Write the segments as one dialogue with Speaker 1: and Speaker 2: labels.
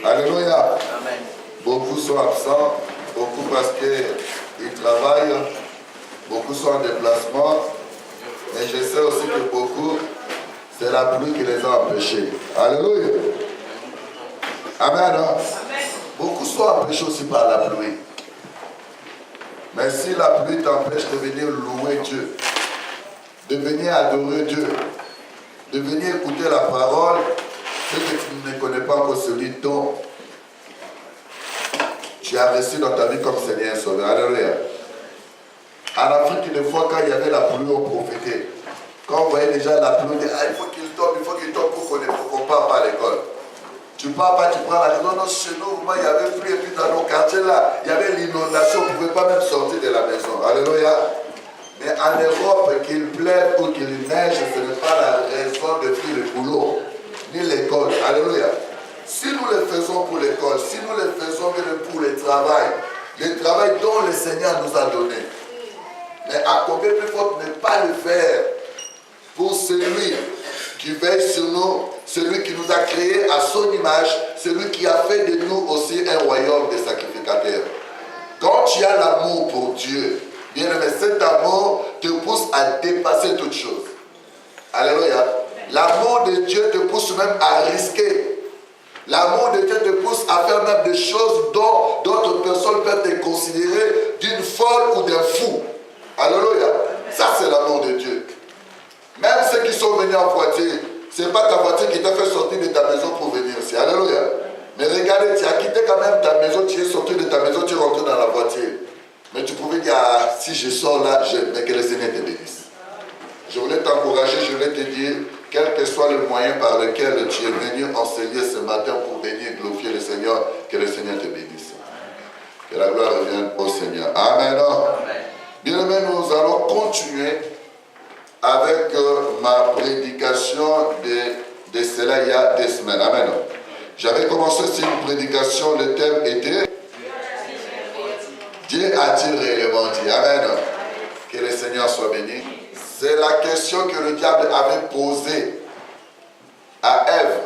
Speaker 1: Alléluia.
Speaker 2: Amen.
Speaker 1: Beaucoup sont absents, beaucoup parce qu'ils travaillent, beaucoup sont en déplacement. Mais je sais aussi que beaucoup, c'est la pluie qui les a empêchés. Alléluia. Amen. Amen. Beaucoup sont empêchés aussi par la pluie. Mais si la pluie t'empêche de venir louer Dieu, de venir adorer Dieu, de venir écouter la parole, c'est que tu ne connais pas encore celui dont tu as reçu dans ta vie comme Seigneur et Sauveur. Alléluia. En Afrique, une fois, quand il y avait la pluie, on profitait. Quand on voyait déjà la pluie, on dit, ah, il faut qu'il tombe pour qu'on parte pas à l'école. Tu pars pas, tu prends la maison. Non, chez nous, il y avait pluie, et puis dans nos quartiers là, il y avait l'inondation, on ne pouvait pas même sortir de la maison. Alléluia. Mais en Europe, qu'il pleuve ou qu'il neige, ce n'est pas la raison de faire le boulot, ni l'école. Alléluia. Si nous le faisons pour l'école, si nous le faisons pour le travail dont le Seigneur nous a donné, mais à combien plus fort ne pas le faire pour celui qui veille sur nous, celui qui nous a créés à son image, celui qui a fait de nous aussi un royaume de sacrificateurs. Quand tu as l'amour pour Dieu, bien aimé, cet amour te pousse à dépasser toutes choses. Alléluia. L'amour de Dieu te pousse même à risquer. L'amour de Dieu te pousse à faire même des choses dont d'autres personnes peuvent te considérer d'une folle ou d'un fou. Alléluia. Ça, c'est l'amour de Dieu. Même ceux qui sont venus en voiture, ce n'est pas ta voiture qui t'a fait sortir de ta maison pour venir ici. Alléluia. Mais regardez, tu as quitté quand même ta maison, tu es sorti de ta maison, tu es rentré dans la voiture. Mais tu pouvais dire, ah, si je sors là, mais que le Seigneur te bénisse. Je voulais t'encourager, je voulais te dire, quel que soit le moyen par lequel tu es venu enseigner ce matin pour venir glorifier le Seigneur, que le Seigneur te bénisse. Que la gloire revienne au Seigneur. Amen. Bien aimé, nous allons continuer avec ma prédication de cela il y a 2 semaines. Amen. J'avais commencé sur une prédication, le thème était Dieu a-t-il réellement dit? Amen. Que le Seigneur soit béni. C'est la question que le diable avait posée à Ève.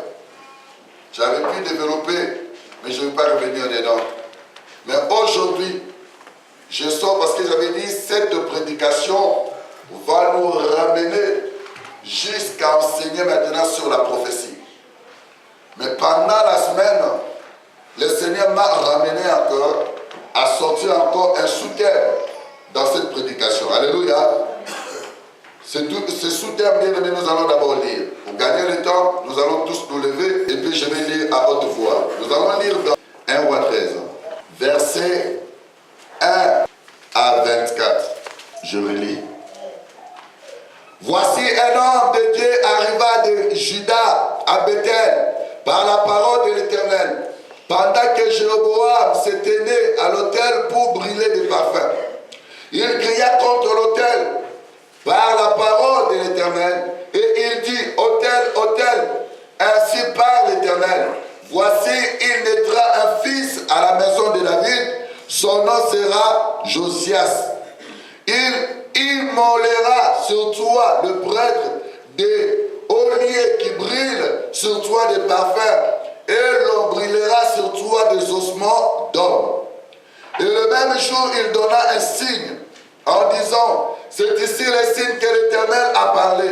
Speaker 1: J'avais pu développer, mais je ne vais pas revenir dedans. Mais aujourd'hui, je sors parce que j'avais dit cette prédication va nous ramener jusqu'à enseigner maintenant sur la prophétie. Mais pendant la semaine, le Seigneur m'a ramené encore à sortir encore un sous-thème dans cette prédication. Alléluia. Ce sous-thème, bien aimé, nous allons d'abord lire. Pour gagner le temps, nous allons tous nous lever et puis je vais lire à haute voix. Nous allons lire dans 1 Roi 13, versets 1 à 24. Je relis. Voici un homme de Dieu arriva de Juda à Bethel par la parole de l'Éternel, pendant que Jéroboam se tenait à l'autel pour brûler des parfums. Il cria contre l'autel par la parole de l'Éternel, et il dit, autel, autel, ainsi parle l'Éternel, voici il naîtra un fils à la maison de David, son nom sera Josias. Il immolera sur toi le prêtre des oliers qui brûlent sur toi des parfums, et l'on brûlera sur toi des ossements d'homme. Et le même jour, il donna un signe en disant, c'est ici le signe que l'Éternel a parlé.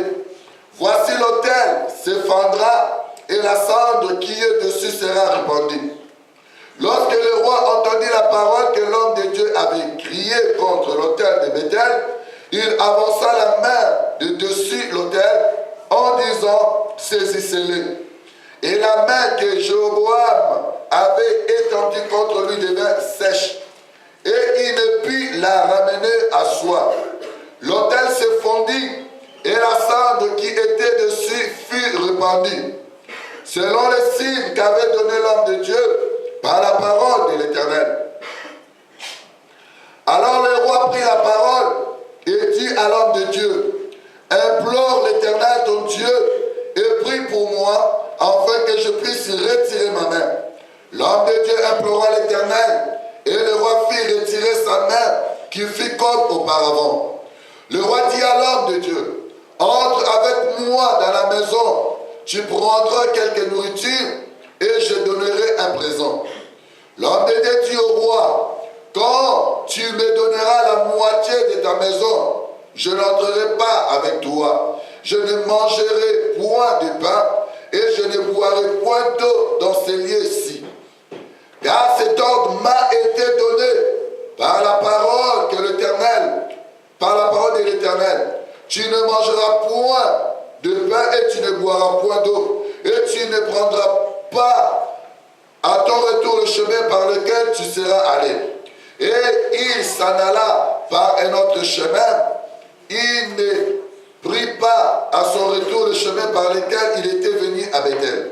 Speaker 1: Voici l'autel s'effondra et la cendre qui est dessus sera répandue. Lorsque le roi entendit la parole que l'homme de Dieu avait crié contre l'autel de Bethel, il avança la main de dessus l'autel en disant, saisissez-le. Et la main que Jéroboam avait étendue contre lui devint sèche, et il ne put la ramener à soi. L'autel se fondit, et la cendre qui était dessus fut répandue, selon le signe qu'avait donné l'homme de Dieu par la parole de l'Éternel. Alors le roi prit la parole et dit à l'homme de Dieu, implore l'Éternel ton Dieu et prie pour moi, afin que je puisse retirer ma main. L'homme de Dieu implora l'Éternel, et le roi fit retirer sa main, qui fit comme auparavant. Le roi dit à l'homme de Dieu, entre avec moi dans la maison, tu prendras quelque nourriture, et je donnerai un présent. L'homme de Dieu dit au roi, quand tu me donneras la moitié de ta maison, je n'entrerai pas avec toi. Je ne mangerai point de pain et je ne boirai point d'eau dans ces lieux-ci. Car cet ordre m'a été donné par la parole de l'Éternel. Tu ne mangeras point de pain et tu ne boiras point d'eau. Et tu ne prendras pas à ton retour le chemin par lequel tu seras allé. Et il s'en alla par un autre chemin. Il ne prit pas à son retour le chemin par lequel il était venu à Bethel.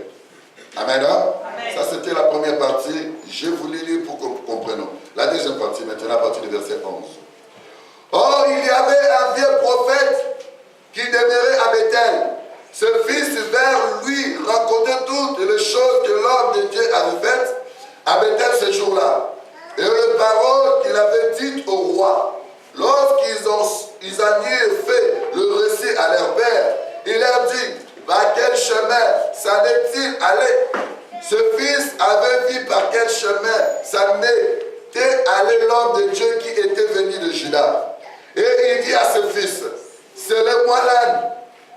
Speaker 1: Amen. Amen. Ça, c'était la première partie. Je vous l'ai lu pour que nous comprenions. La deuxième partie, maintenant, à partir du verset 11. Or, il y avait un vieux prophète qui demeurait à Bethel. Ce fils vers lui raconter toutes les choses que l'homme de Dieu avait faites à Bethel ce jour-là. Et les paroles qu'il avait dites au roi. Lorsqu'ils en eurent fait le récit à leur père, il leur dit, par quel chemin s'en est-il allé? Ce fils avait vu par quel chemin s'en était allé l'homme de Dieu qui était venu de Juda. Et il dit à ce fils, scellez-moi l'âne.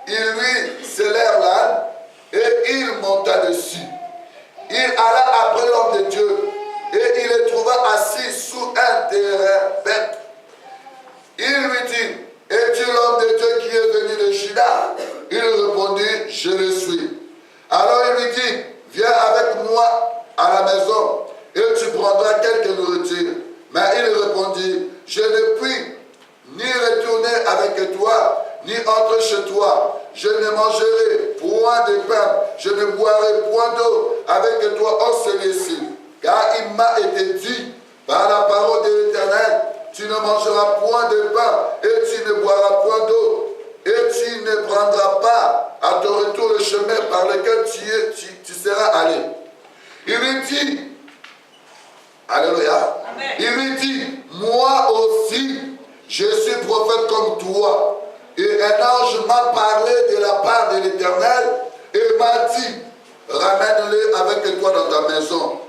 Speaker 1: Il lui scellèrent l'âne et il monta dessus. Il alla après l'homme de Dieu et il le trouva assis sous un terrain bête. Il lui dit, es-tu l'homme de Dieu qui est venu de Juda? Il répondit, je le suis. Alors il lui dit, viens avec moi à la maison et tu prendras quelque nourriture. Mais il répondit, je ne puis ni retourner avec toi, ni entrer chez toi. Je ne mangerai point de pain, je ne boirai point d'eau avec toi en celui-ci. Car il m'a été dit par la parole de l'Éternel, tu ne mangeras point de pain et tu ne boiras point d'eau. Et tu ne prendras pas à ton retour le chemin par lequel tu seras allé. Il lui dit, alléluia, amen. Il lui dit, moi aussi, je suis prophète comme toi. Et un ange m'a parlé de la part de l'Éternel et m'a dit, ramène-le avec toi dans ta maison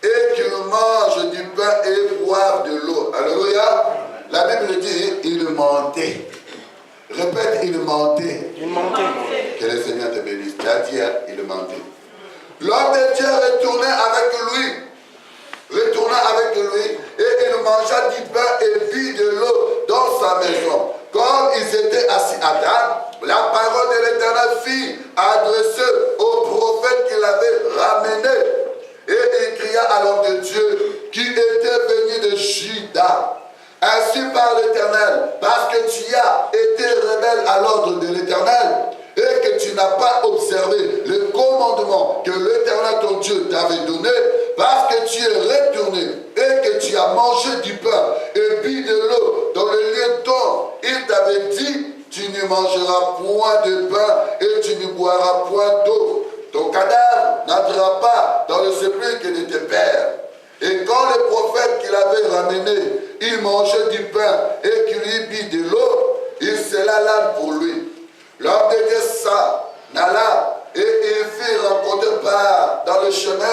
Speaker 1: et qu'il mange du pain et boive de l'eau. Alléluia. La Bible dit, il mentait. Répète, il mentait.
Speaker 2: Il mentait.
Speaker 1: Que le Seigneur te bénisse. Tu as dit, il mentait. L'homme de Dieu retourna avec lui et il mangea du pain et but de l'eau dans sa maison. Comme ils étaient assis à table, la parole de l'Éternel fut adressée au prophète qu'il avait ramené. Et il cria à l'homme de Dieu qui était venu de Juda. Ainsi par l'Éternel, parce que tu as été rebelle à l'ordre de l'Éternel et que tu n'as pas observé le commandement que l'Éternel ton Dieu t'avait donné, parce que tu es retourné et que tu as mangé du pain et bu de l'eau dans le lieu dont il t'avait dit, tu ne mangeras point de pain et tu ne boiras point d'eau. Ton cadavre n'entrera pas dans le sépulcre de tes pères. Et quand le prophète qu'il avait ramené, il mangeait du pain et qu'il lui but de l'eau, il scella l'âne pour lui. L'homme de Dieu s'en alla et il fit rencontrer dans le chemin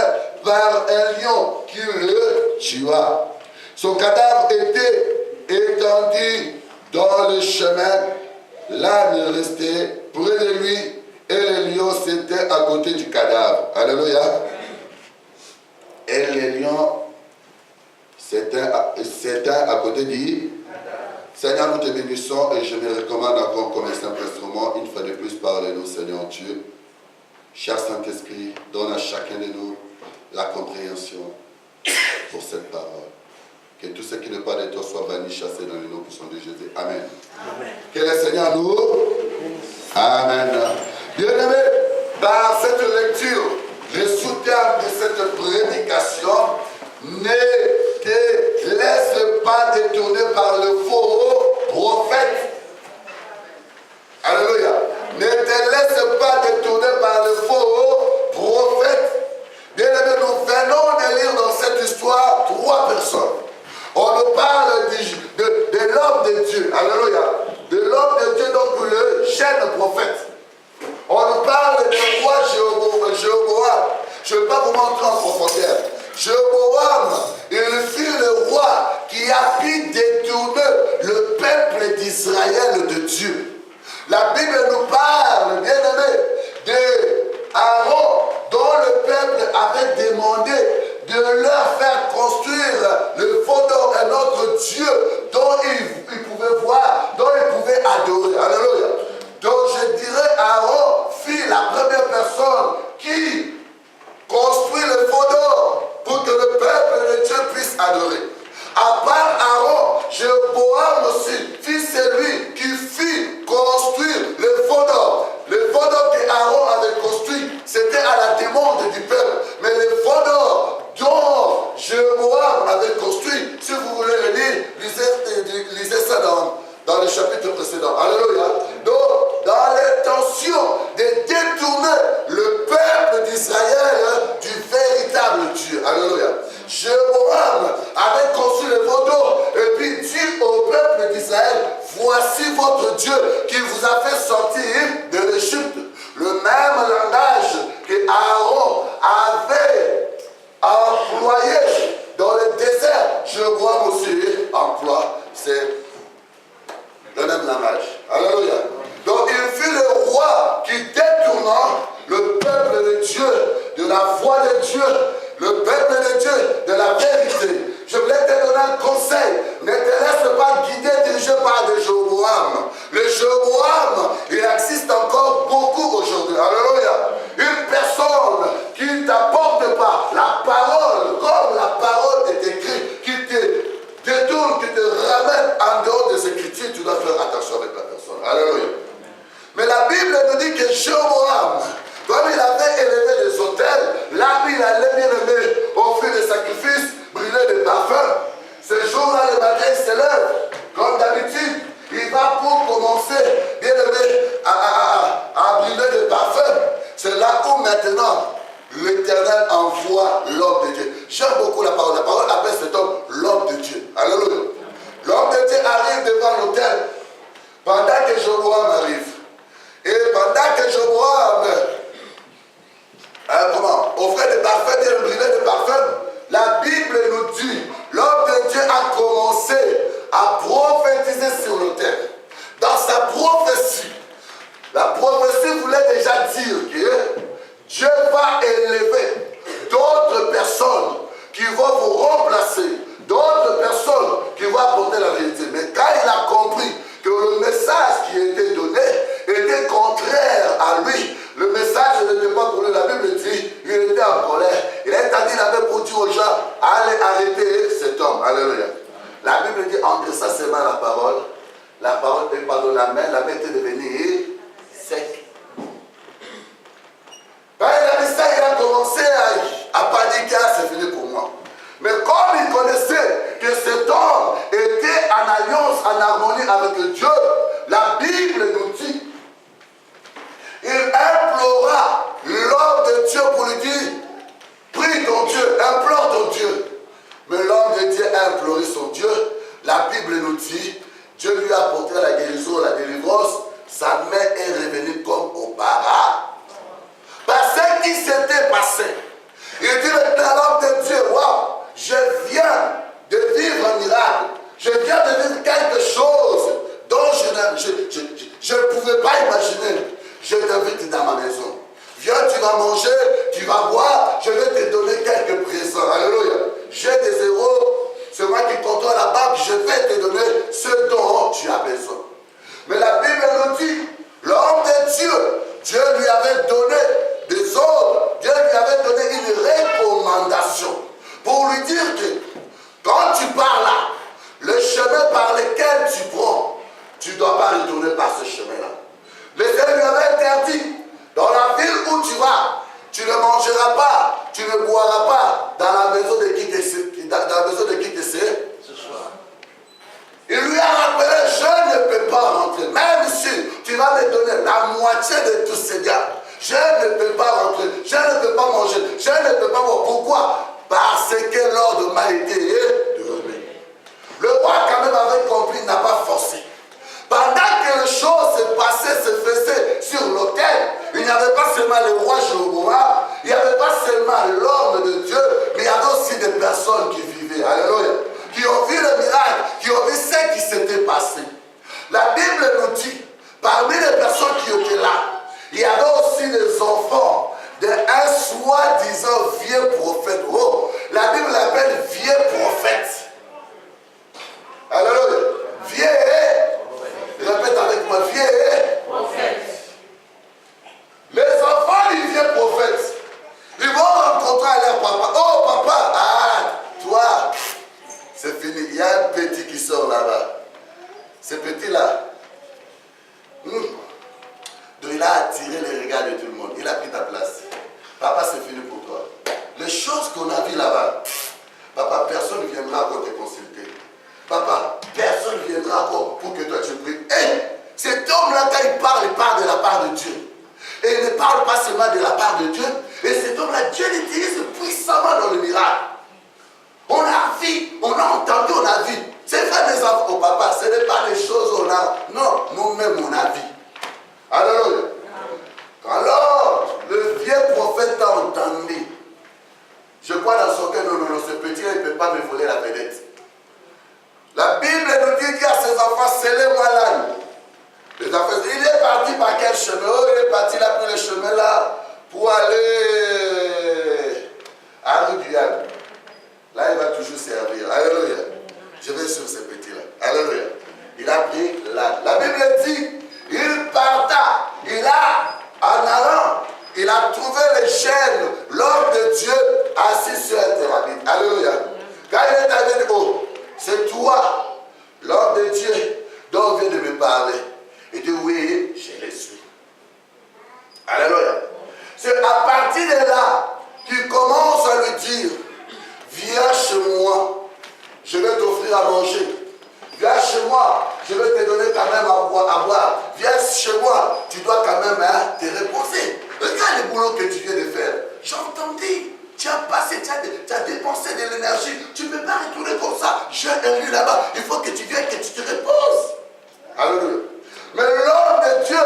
Speaker 1: par un lion qui le tua. Son cadavre était étendu dans le chemin. L'âne restait près de lui et le lion s'était à côté du cadavre. Alléluia. Et le lion s'était à côté du Seigneur, nous te bénissons et je me recommande encore comme un simple instrument, une fois de plus, parle-nous, Seigneur Dieu. Cher Saint-Esprit, donne à chacun de nous la compréhension pour cette parole. Que tout ce qui n'est pas de toi soit banni, chassé dans le nom puissant de Jésus. Amen. Amen. Que le Seigneur nous. Amen. Bien-aimés, par cette lecture, le sous-terme de cette prédication, ne te laisse pas détourner par le faux prophète. Alléluia. Ne te laisse pas détourner par le faux prophète. Bien-aimés, nous venons de lire dans cette histoire 3 personnes. On nous parle de l'homme de Dieu. Alléluia. De l'homme de Dieu, donc le jeune prophète. On nous parle du roi Jéhoboam. Je ne vais pas vous montrer en profondeur. Jéroboam, il fut le roi qui a pu détourner le peuple d'Israël de Dieu. La Bible nous parle, bien aimé, d'Aaron, dont le peuple avait demandé de leur faire construire le faux d'or, un autre Dieu dont ils pouvaient voir, dont ils pouvaient adorer. Alléluia. Donc je dirais, Aaron fut la première personne qui construit le faux d'or pour que le peuple de Dieu puisse adorer. À part Aaron, Jéroboam aussi fut celui qui fit construire le faux d'or. Le faux d'or que Aaron avait construit, c'était à la demande du peuple. Mais le faux d'or dont Jéroboam avait construit, si vous voulez le lire, lisez ça dans le chapitre précédent. Alléluia. Donc, dans l'intention de détourner le peuple d'Israël du véritable Dieu. Alléluia. Jéroboam avait construit le faux d'or et puis dit au peuple d'Israël, voici votre Dieu qui vous a fait sortir de l'Égypte. Le même langage que Aaron avait employé dans le désert, Jéroboam aussi emploie, c'est le même langage. Alléluia. Donc il fut le roi qui détournant le peuple de Dieu de la voie de Dieu, le peuple de Dieu de la vérité. Je voulais te donner un conseil. Ne te laisse pas guider, dirigé par des Jéroboam. Le Jéroboam, il existe encore beaucoup aujourd'hui. Alléluia. Une personne qui ne t'apporte pas la parole, comme la parole est écrite, qui te détourne, qui te ramène en dehors des Écritures, tu dois faire attention avec la personne. Alléluia. Mais la Bible nous dit que Jéroboam, comme il avait élevé des autels, là où il allait bien aimé offrir des sacrifices, brûler des parfums. Ce jour-là, le matin, il se lève. Comme d'habitude, il va pour commencer, bien aimé, à brûler des parfums. C'est là où maintenant, l'Éternel envoie l'homme de Dieu. J'aime beaucoup la parole. La parole appelle cet homme l'homme de Dieu. Alléluia. L'homme de Dieu arrive devant l'autel pendant que Jéroboam arrive. Et pendant que Jéroboam offrait des parfums, bien brûlait des parfums, la Bible nous dit, l'homme de Dieu a commencé à prophétiser sur l'autel. Dans sa prophétie, la prophétie voulait déjà dire que Dieu va élever d'autres personnes qui vont vous remplacer, d'autres personnes qui vont apporter la vérité. Mais quand il a compris que le message qui était donné était contraire à lui, le message n'était pas pour lui. La Bible dit, il était en colère. Il avait pour dire aux gens, allez arrêter cet homme. Alléluia. La Bible dit, engraissa ses mains la parole est pardon, la main était devenue sec. Quand il a dit ça, il a commencé à paniquer, c'est fini pour moi. Mais comme il connaissait que cet homme était en alliance, en harmonie avec Dieu, la Bible nous dit, il implora l'homme de Dieu pour lui dire, prie ton Dieu, implore ton Dieu. Mais l'homme de Dieu a imploré son Dieu. La Bible nous dit, Dieu lui a apporté la guérison, la délivrance. Sa main est revenue comme auparavant. Parce ce qui s'était passé. Il dit maintenant l'homme de Dieu, waouh, je viens de vivre un miracle. Je viens de vivre quelque chose dont je ne pouvais pas imaginer. Je t'invite dans ma maison. Viens, tu vas manger, tu vas boire, je vais te donner quelques présents. Alléluia. J'ai des euros, c'est moi qui contrôle la banque, je vais te donner ce dont tu as besoin. Mais la Bible nous dit, l'homme de Dieu, Dieu lui avait donné des ordres, Dieu lui avait donné une recommandation pour lui dire que quand tu pars là, le chemin par lequel tu prends, tu ne dois pas retourner par ce chemin-là. Le Seigneur lui avait interdit, dans la ville où tu vas, tu ne mangeras pas, tu ne boiras pas dans la maison de qui te sait. Il lui a rappelé, je ne peux pas rentrer, même si tu vas me donner la moitié de tous ces gars. Je ne peux pas rentrer, je ne peux pas manger, je ne peux pas boire. Pourquoi? Parce que l'ordre m'a été donné. Le roi quand même avait compris, il n'a pas forcé. Pendant que les choses se passaient, se faisaient sur l'autel, il n'y avait pas seulement le roi Jéroboam, il n'y avait pas seulement l'homme de Dieu, mais il y avait aussi toi vieux prophète. Oh, la Bible l'appelle vieux prophète. Alléluia. Vieux et, répète avec moi, vieux et prophète. Les enfants du vieux prophète, ils vont rencontrer leur papa. Oh papa, toi, c'est fini. Il y a un petit qui sort là-bas. Ce petit-là, donc il a attiré les regards de tout le monde. Il a pris ta place. Papa, c'est fini pour toi. Les choses qu'on a vues là-bas, papa, personne ne viendra encore te consulter. Papa, personne ne viendra encore pour que toi tu pries. Hey, cet homme-là, quand il parle de la part de Dieu. Et il ne parle pas seulement de la part de Dieu. Et cet homme-là, Dieu l'utilise puissamment dans le miracle. On a vu, on a entendu, on a vu. C'est vrai, mes enfants, papa, ce n'est pas des choses qu'on a. Non, nous-mêmes, on a vu. Alléluia. Alors, le vieux prophète a entendu. Je crois dans son cœur, non, ce petit-là, il ne peut pas me voler la vedette. La Bible nous dit à ses enfants, scellez-moi l'âne. Les enfants, il est parti par quel chemin? Oh, il est parti là, pris le chemin là, pour aller à rue du Yann. Là, il va toujours servir. Alléluia. Je vais sur ce petit-là. Alléluia. Il a pris l'âne. La Bible dit, il parta. Il a, en allant, il a trouvé les chaînes, l'homme de Dieu assis sur un térabine. Alléluia. Quand il est arrivé, oh, c'est toi, l'homme de Dieu, dont on vient de me parler. Il dit, oui, je le suis. Alléluia. C'est à partir de là qu'il commence à lui dire, viens chez moi, je vais t'offrir à manger. Viens chez moi, je vais te donner quand même à boire. Viens chez moi, tu dois quand même te reposer. Regarde le boulot que tu viens de faire. J'ai entendu, tu as passé, tu as dépensé de l'énergie. Tu ne peux pas retourner comme ça. J'ai un lieu là-bas. Il faut que tu viennes, que tu te reposes. Alléluia. Mais l'homme de Dieu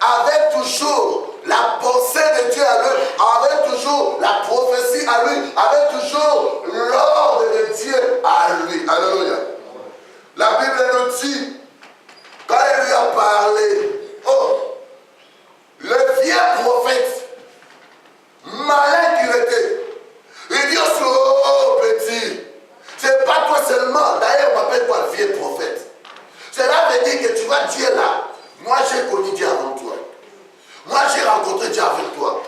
Speaker 1: avait toujours la pensée de Dieu à lui, avait toujours la prophétie à lui, avait toujours l'ordre de Dieu à lui. Alléluia. La Bible nous dit, quand il lui a parlé, oh, le vieux prophète, malin qu'il était, il dit oh petit, c'est pas toi seulement, d'ailleurs on m'appelle toi le vieux prophète. Cela veut dire que tu vas dire là, moi j'ai connu Dieu avant toi. Moi j'ai rencontré Dieu avec toi.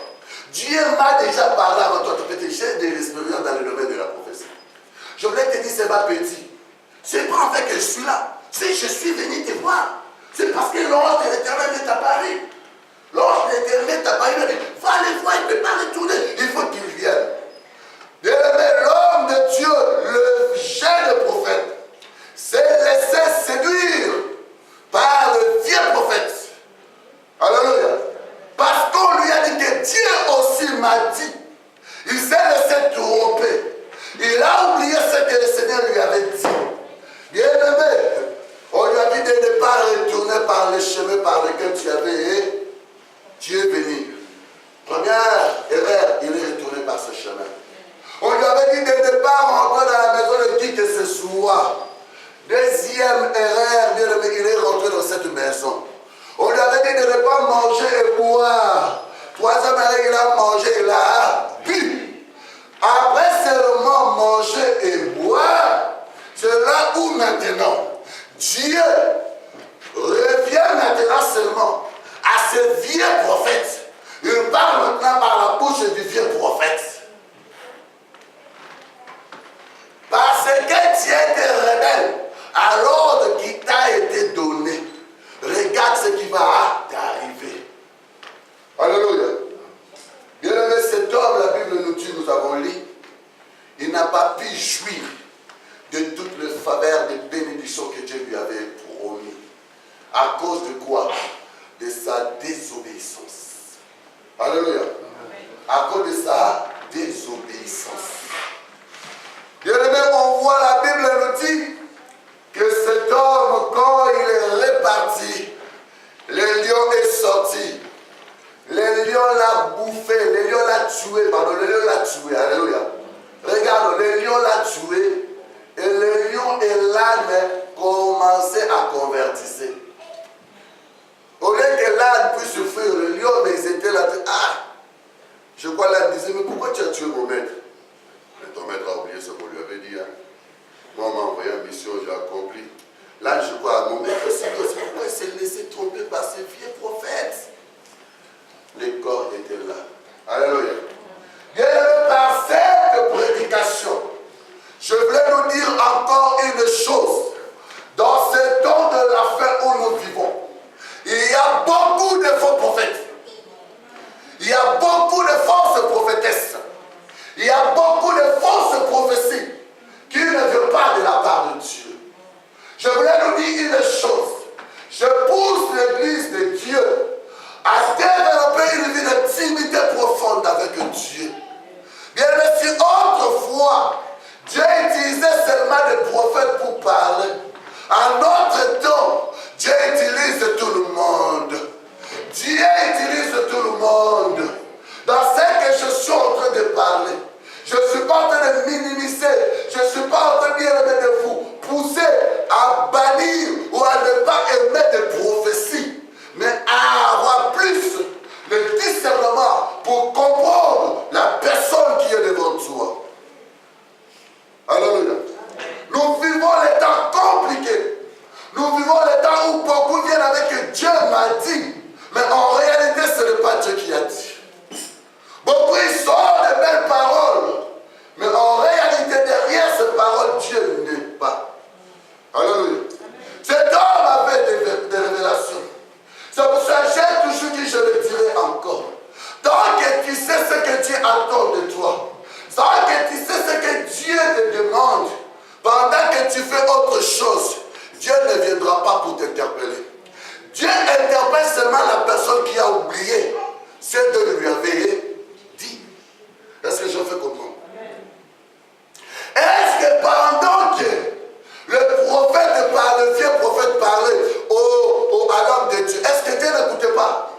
Speaker 1: Dieu m'a déjà parlé avant toi. J'ai de l'expérience dans le domaine de la prophétie. Je voulais te dire, c'est ma petit. C'est pas en fait que je suis là. Si je suis venu te voir, c'est parce que l'ange de l'Éternel est apparu. L'ange de l'Éternel est apparu. Il a dit, va aller voir, il ne peut pas retourner. Il faut qu'il vienne. L'homme de Dieu, le jeune prophète, s'est laissé séduire par le vieux prophète. Alléluia. Parce qu'on lui a dit que Dieu aussi m'a dit. Il s'est laissé tromper. Il a oublié ce que le Seigneur lui avait dit. Bien-aimé, on lui a dit de ne pas retourner par le chemin par lequel tu es venu. Première erreur, il est retourné par ce chemin. On lui avait dit de ne pas rentrer dans la maison de qui que ce soit. Deuxième erreur, bien-aimé, il est rentré dans cette maison. On lui avait dit de ne pas manger et boire. Troisième erreur, il a mangé, il a bu. Après seulement manger et boire, c'est là où maintenant Dieu revient maintenant seulement à ce vieux prophète. Il parle maintenant par la bouche du vieux prophète. Parce que tu étais rebelle à l'ordre qui t'a été donné. Regarde ce qui va t'arriver. Alléluia. Bien aimé, cet homme, la Bible nous dit, nous avons lu, il n'a pas pu jouir de toutes les faveurs, des bénédictions que Dieu lui avait promis. À cause de quoi? De sa désobéissance. Alléluia. À cause de sa désobéissance. Bien aimé, on voit la Bible nous dit que cet homme, quand il est reparti, le lion est sorti. Le lion l'a bouffé, le lion l'a tué, pardon, le lion l'a tué, alléluia. Regarde, le lion l'a tué, et le lion et l'âne commençaient à convertir. Au lieu que l'âne puisse fuir le lion, mais ils étaient là, ah, je crois l'âne disait, mais pourquoi tu as tué mon maître. Mais ton maître a oublié ce qu'on lui avait dit. Hein. Moi, on m'a envoyé une mission, j'ai accompli. Là, je vois à mon maître, c'est pourquoi il s'est laissé tromper par ces vieux prophètes. Les corps étaient là. Alléluia. Bien, par cette prédication, je voulais nous dire encore une chose. Dans ce temps de la fin où nous vivons, il y a beaucoup de faux prophètes. Il y a beaucoup de fausses prophétesses. Il y a beaucoup de fausses prophéties qui ne viennent pas de la part de Dieu. Je voulais nous dire une chose. Je pousse l'Église de Dieu à développer une vie d'intimité profonde avec Dieu. Bien sûr, si autrefois, Dieu utilisait seulement des prophètes pour parler, en notre temps, Dieu utilise tout le monde. Dieu utilise tout le monde. Dans ce que je suis en train de parler, je ne suis pas en train de minimiser, je ne suis pas en train de vous pousser à bannir ou à ne pas aimer des prophéties, mais à avoir plus le discernement pour comprendre la personne qui est devant toi. Alléluia. Nous vivons les temps compliqués. Nous vivons les temps où beaucoup viennent avec Dieu m'a dit, mais en réalité ce n'est pas Dieu qui a dit. Beaucoup ils sortent de belles paroles, mais en réalité derrière ces paroles, Dieu n'est pas. Alléluia. Cet homme avait des révélations. C'est pour ça que j'ai toujours dit, je le dirai encore. Tant que tu sais ce que Dieu attend de toi, tant que tu sais ce que Dieu te demande, pendant que tu fais autre chose, Dieu ne viendra pas pour t'interpeller. Dieu interpelle seulement la personne qui a oublié ce que lui avait dit. Est-ce que je fais comprendre? Est-ce que pendant que le prophète parlait, le vieux prophète parlait à l'homme de Dieu, est-ce que Dieu n'écoutait pas?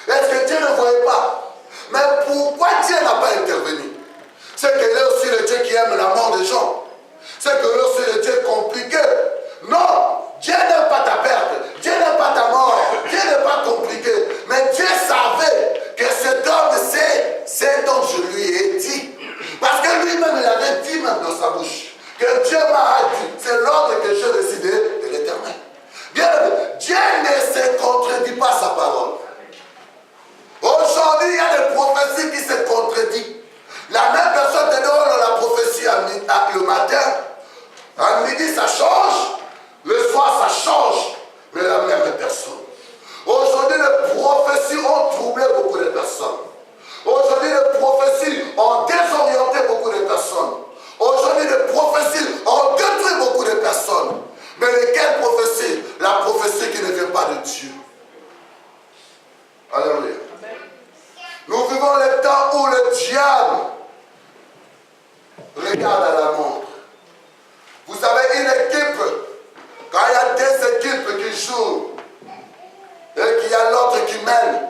Speaker 1: Est-ce que Dieu ne voyait pas? Mais pourquoi Dieu n'a pas intervenu? C'est qu'il est aussi le Dieu qui aime la mort des gens. C'est qu'il est aussi le Dieu compliqué. Non, Dieu n'aime pas ta perte. Dieu n'aime pas ta mort. Dieu n'est pas compliqué. Mais Dieu savait que cet homme, c'est ce dont je lui ai dit. Parce que lui-même, il avait dit même dans sa bouche que Dieu m'a dit. C'est l'ordre que j'ai décidé de l'Éternel. Bien, Dieu ne se contredit pas sa parole. Aujourd'hui, il y a des prophéties qui se contredisent. La même personne te donne la prophétie le matin. À midi, ça change. Le soir, ça change. Mais la même personne. Aujourd'hui, les prophéties ont troublé beaucoup de personnes. Aujourd'hui, les prophéties ont désorienté beaucoup de personnes. Aujourd'hui, les prophéties ont détruit beaucoup de personnes. Mais lesquelles prophéties? La prophétie qui ne vient pas de Dieu. Alléluia. Nous vivons les temps où le diable regarde à la montre. Vous savez, une équipe, quand il y a deux équipes qui jouent, et qu'il y a l'autre qui mène,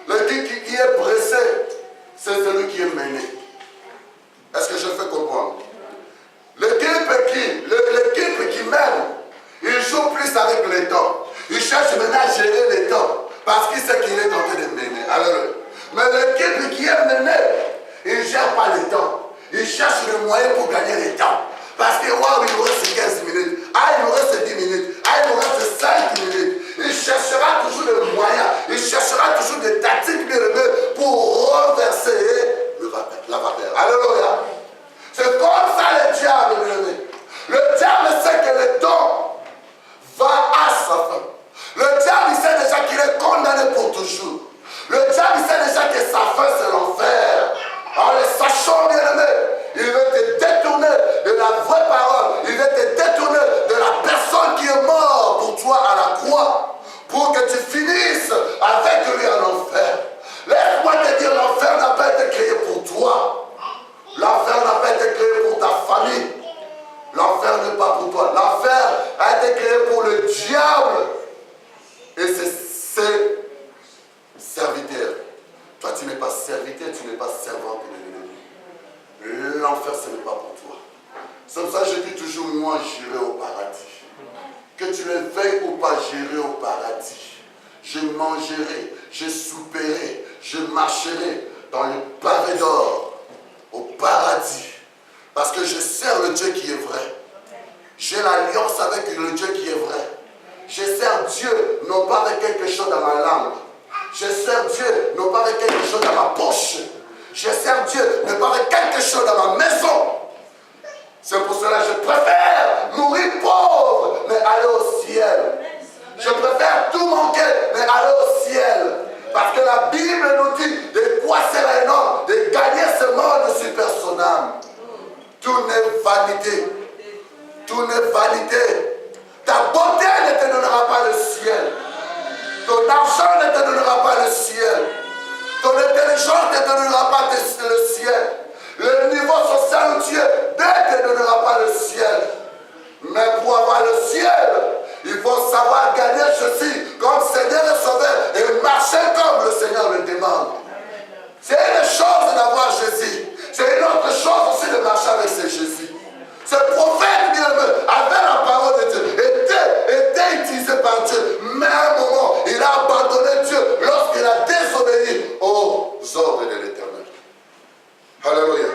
Speaker 1: l'équipe qui est pressée, c'est celui qui est mené. Est-ce que je fais comprendre? L'équipe qui mène, il joue plus avec le temps. Il cherche maintenant à gérer le temps, parce qu'il sait qu'il est en train de mener. Alors, mais l'équipe qui est menée, il ne gère pas le temps. Il cherche le moyen pour gagner le temps. Parce que, waouh, il nous reste 15 minutes. Ah, il nous reste 10 minutes. Ah, il nous reste 5 minutes. Il cherchera toujours le moyen. Il cherchera toujours des tactiques bien aimées pour renverser la vapeur. Alléluia. C'est comme ça le diable, bien aimé. Le diable sait que le temps va à sa fin. Le diable, il sait déjà qu'il est condamné pour toujours. Le diable, il sait déjà que sa fin, c'est l'enfer. En le sachant, bien aimé, il veut te détourner de la vraie parole. Il veut te détourner de la personne qui est morte pour toi à la croix. Pour que tu finisses avec lui en enfer. Laisse-moi te dire, l'enfer n'a pas été créé pour toi. L'enfer n'a pas été créé pour ta famille. L'enfer n'est pas pour toi. L'enfer a été créé pour le diable. Et c'est ses serviteurs. Toi, tu n'es pas serviteur, tu n'es pas servant pour l'ennemi. L'enfer, ce n'est pas pour toi. C'est pour ça que je dis toujours, moi, j'irai au paradis. Que tu le veuilles ou pas, j'irai au paradis. Je mangerai, je souperai, je marcherai dans le pavé d'or au dit. Parce que je sers le Dieu qui est vrai. J'ai l'alliance avec le Dieu qui est vrai. Je sers Dieu non pas avec quelque chose dans ma langue. Je sers Dieu non pas avec quelque chose dans ma poche. Je sers Dieu non pas avec quelque chose dans ma maison. C'est pour cela que je préfère mourir pauvre, mais aller au ciel. Je préfère tout manquer, mais aller au ciel. Parce que la Bible nous dit de quoi sert un homme de gagner ce monde sur son âme. Tout n'est vanité. Tout n'est vanité. Ta beauté ne te donnera pas le ciel. Ton argent ne te donnera pas le ciel. Ton intelligence ne te donnera pas le ciel. Le niveau social où tu es ne te donnera pas le ciel. Mais pour avoir le ciel, il faut savoir gagner ceci comme Seigneur et Sauveur et marcher comme le Seigneur le demande. C'est une chose d'avoir Jésus. C'est une autre chose aussi de marcher avec ce Jésus. Ce prophète avait la parole de Dieu, était utilisé par Dieu, mais à un moment, il a abandonné Dieu lorsqu'il a désobéi aux ordres de l'Éternel. Alléluia.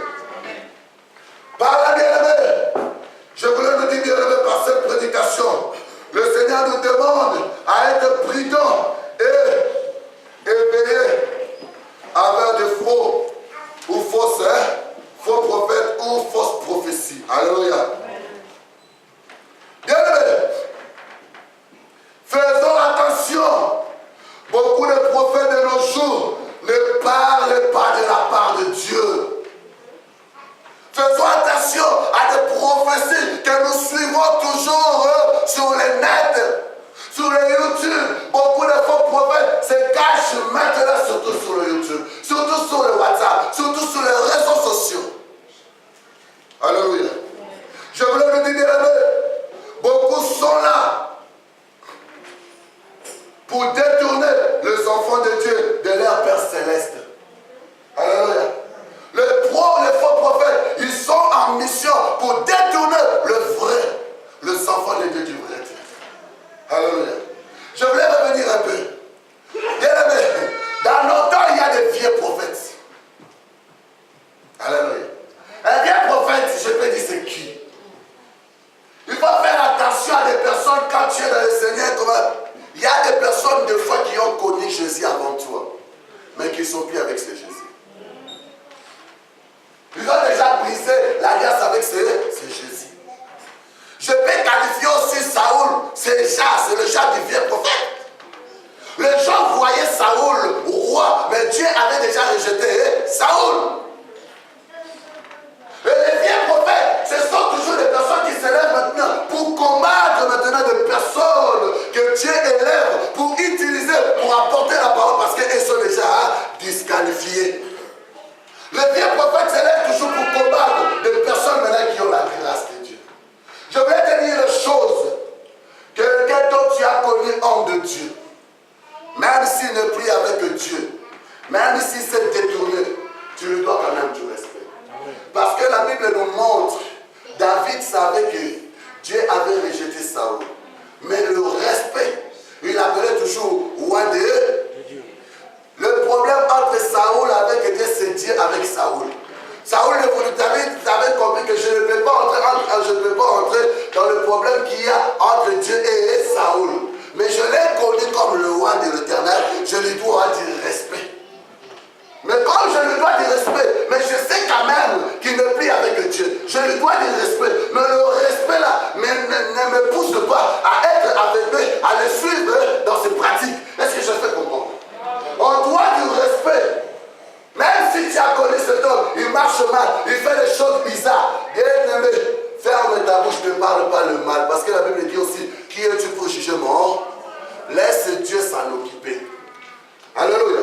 Speaker 1: Par la bien-aimée, je voulais nous dire bien-aimé par cette prédication, le Seigneur nous demande à être prudent et éveillé avec de faux ou fausses, faux prophètes ou fausses prophéties. Alléluia. Bien-aimés, faisons attention. Beaucoup de prophètes de nos jours ne parlent pas de la part de Dieu. Faisons attention à des prophéties que nous suivons toujours sur les nets, sur les YouTube. Beaucoup de faux prophètes se cachent maintenant, surtout sur le YouTube, surtout sur le WhatsApp, surtout sur les réseaux sociaux. Alléluia. Je voulais vous dire, beaucoup sont là pour détourner les enfants de Dieu de leur Père Céleste. Alléluia. Les faux prophètes, ils sont en mission pour détourner les enfants de Dieu du vrai Dieu. Alléluia. Je voulais revenir un peu. Bien aimé, dans nos temps, il y a des vieux prophètes. Alléluia. Un vieux prophète, je peux dire c'est qui? Il faut faire attention à des personnes quand tu es dans le Seigneur. Il y a des personnes des fois qui ont connu Jésus avant toi, mais qui ne sont plus avec ce Jésus. Ils ont déjà brisé l'alliance avec ce Jésus. Je peux qualifier aussi Saoul, c'est le genre du vieux prophète. Les gens voyaient Saoul roi, mais Dieu avait déjà rejeté Saoul. Et les vieux prophètes, ce sont toujours des personnes qui se lèvent maintenant pour combattre maintenant des personnes que Dieu élève pour utiliser, pour apporter la parole parce qu'elles sont déjà disqualifiées. Les vieux prophètes se lèvent toujours pour combattre des personnes maintenant qui ont la grâce de Dieu. Je vais te dire une chose. Quelqu'un dont tu as connu homme de Dieu, même s'il ne prie avec Dieu, même s'il s'est détourné, tu lui dois quand même du respect. Parce que la Bible nous montre, David savait que Dieu avait rejeté Saoul. Mais le respect, il appelait toujours roi de Dieu. Le problème entre Saoul avec Dieu, c'est Dieu avec Saoul. Saoul, David avait compris que je ne peux pas entrer dans le problème qu'il y a entre Dieu et Saoul. Mais je l'ai connu comme le roi de l'Éternel, je lui dois du respect. Mais comme je lui dois du respect, mais je sais quand même qu'il ne prie avec Dieu, je lui dois du respect. Mais le respect là ne me pousse pas à être avec lui, à le suivre dans ses pratiques. Est-ce que je fais comprendre? On doit du respect. Même si tu as connu cet homme, il marche mal, il fait des choses bizarres. Bien-aimé, ferme ta bouche, ne parle pas le mal. Parce que la Bible dit aussi, qui es-tu pour juger mort? Laisse Dieu s'en occuper. Alléluia.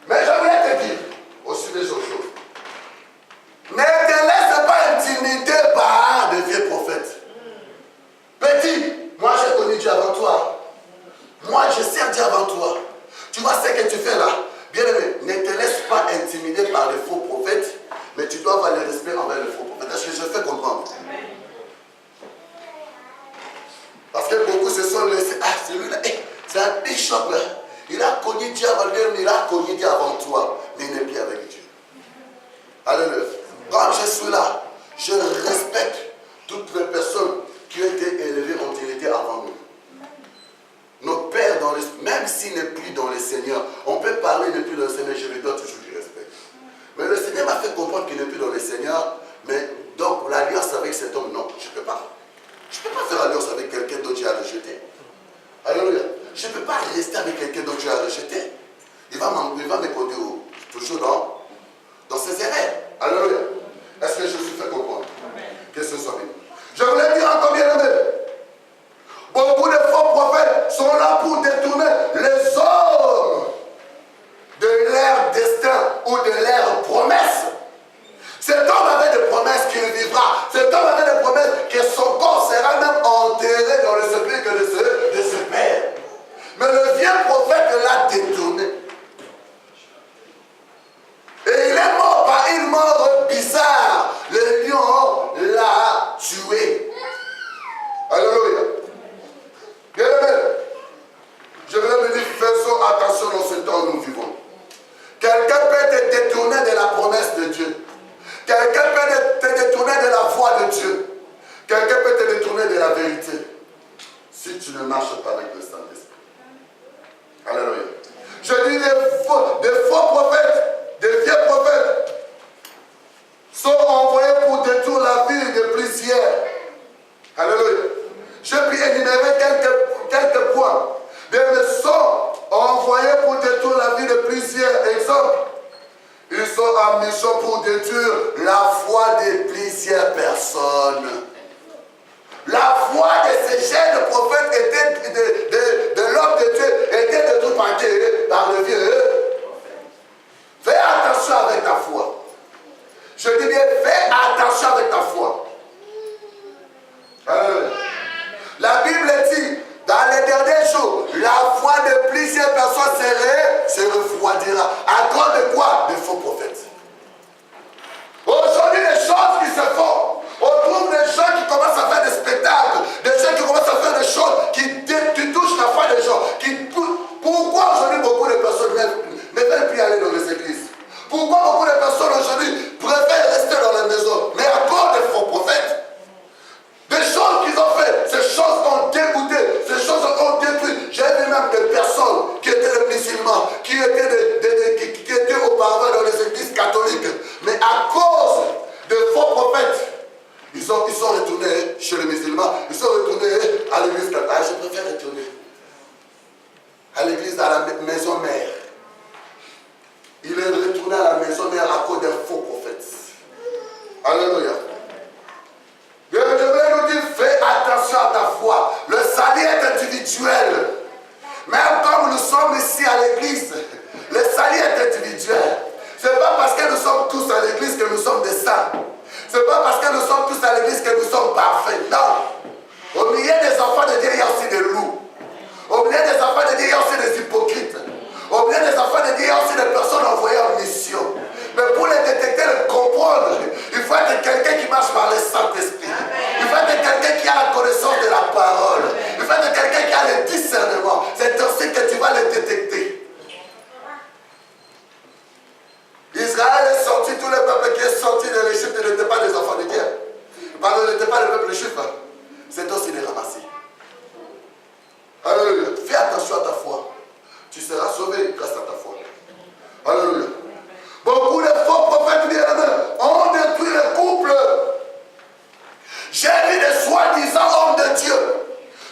Speaker 1: Mais je voulais te dire aussi des autres choses. Ne te laisse pas intimider par des vieux prophètes. Petit, moi j'ai connu Dieu avant toi. Moi je sers Dieu avant toi. Tu vois ce que tu fais là. Bien aimé, ne te laisse pas intimider par les faux prophètes, mais tu dois avoir le respect envers les faux prophètes. Est-ce que je fais comprendre? Parce que beaucoup se sont laissés. Ah, celui-là, c'est un bishop là. Il a connu Dieu avant lui, il a connu Dieu avant toi, mais il n'est plus avec Dieu. Alléluia. Quand je suis là, je respecte toutes les personnes qui ont été élevées en dignité avant nous. Nos pères, même s'il n'est plus dans le Seigneur, on peut parler il n'est plus dans le Seigneur, je lui dois toujours du respect. Mais le Seigneur m'a fait comprendre qu'il n'est plus dans le Seigneur, mais donc l'alliance avec cet homme, non, je ne peux pas. Je ne peux pas faire alliance avec quelqu'un dont Dieu a rejeté. Alléluia. Je ne peux pas rester avec quelqu'un dont Dieu a rejeté. Il va me conduire toujours dans ses erreurs. Alléluia. Est-ce que je suis fait comprendre? Que ce soit bien. Je voulais dire encore bien aimé. Beaucoup de faux prophètes sont là pour détourner les hommes de leur destin ou de leur promesse. Cet homme avait des promesses qu'il vivra. Cet homme avait des promesses que son corps sera même enterré dans le sépulcre de ce père. Mais le vieux prophète l'a détourné. Et il est mort par une mort bizarre. Le lion l'a tué. Alléluia. Bien aimé, je voulais me dire, faisons attention dans ce temps où nous vivons. Quelqu'un peut te détourner de la promesse de Dieu. Quelqu'un peut te détourner de la voix de Dieu. Quelqu'un peut te détourner de la vérité. Si tu ne marches pas avec le Saint-Esprit. Alléluia. Je dis des faux prophètes, des vieux prophètes sont envoyés pour détourner la vie de plusieurs. Alléluia. Je puis énumérer quelques points. Des sont envoyés pour détourner la vie de plusieurs. Exemple, ils sont en mission pour détruire la foi de plusieurs personnes. La foi de ces jeunes prophètes était de l'homme de Dieu était de tout par le vieux. Fais attention avec ta foi. Je dis bien, fais attention avec ta foi. La Bible dit, dans les derniers jours, la foi de plusieurs personnes se refroidira. À cause de quoi? Des faux prophètes. Aujourd'hui, les choses qui se font, on trouve des gens qui commencent à faire des spectacles, des gens qui commencent à faire des choses qui touchent la foi des gens. Pourquoi aujourd'hui beaucoup de personnes ne veulent plus aller dans les églises? Pourquoi beaucoup de personnes aujourd'hui préfèrent rester dans la maison? Mais à cause des faux prophètes. Des choses qu'ils ont fait, ces choses ont dégoûté, ces choses ont détruit. J'ai vu même des personnes qui étaient des musulmans, qui étaient auparavant dans les églises catholiques. Mais à cause de faux prophètes, ils sont retournés chez les musulmans, ils sont retournés à l'église catholique. Ah, je préfère retourner à l'église, à la maison mère. Il est retourné à la maison mère à cause des faux prophètes. Alléluia. Je voulais nous dire, fais attention à ta foi. Le salut est individuel. Même comme nous sommes ici à l'église, le salut est individuel. Ce n'est pas parce que nous sommes tous à l'église que nous sommes des saints. Ce n'est pas parce que nous sommes tous à l'église que nous sommes parfaits. Non. Au milieu des enfants de Dieu, il y a aussi des loups. Au milieu des enfants de Dieu, il y a aussi des hypocrites. Au milieu des enfants de Dieu, il y a aussi des personnes envoyées en mission. Mais pour les détecter, les comprendre, il faut être quelqu'un qui marche par le Saint-Esprit. Il faut être quelqu'un qui a la connaissance de la parole. Il faut être quelqu'un qui a le discernement. C'est ainsi que tu vas les détecter. Israël est sorti, tout le peuple qui est sorti de l'Égypte n'était pas des enfants de Dieu. Pardon, n'était pas le peuple juif. C'est aussi des ramassés. Alléluia. Fais attention à ta foi. Tu seras sauvé grâce à ta foi. Alléluia. Beaucoup de faux prophètes ont détruit les couples. J'ai vu des soi-disant hommes de Dieu.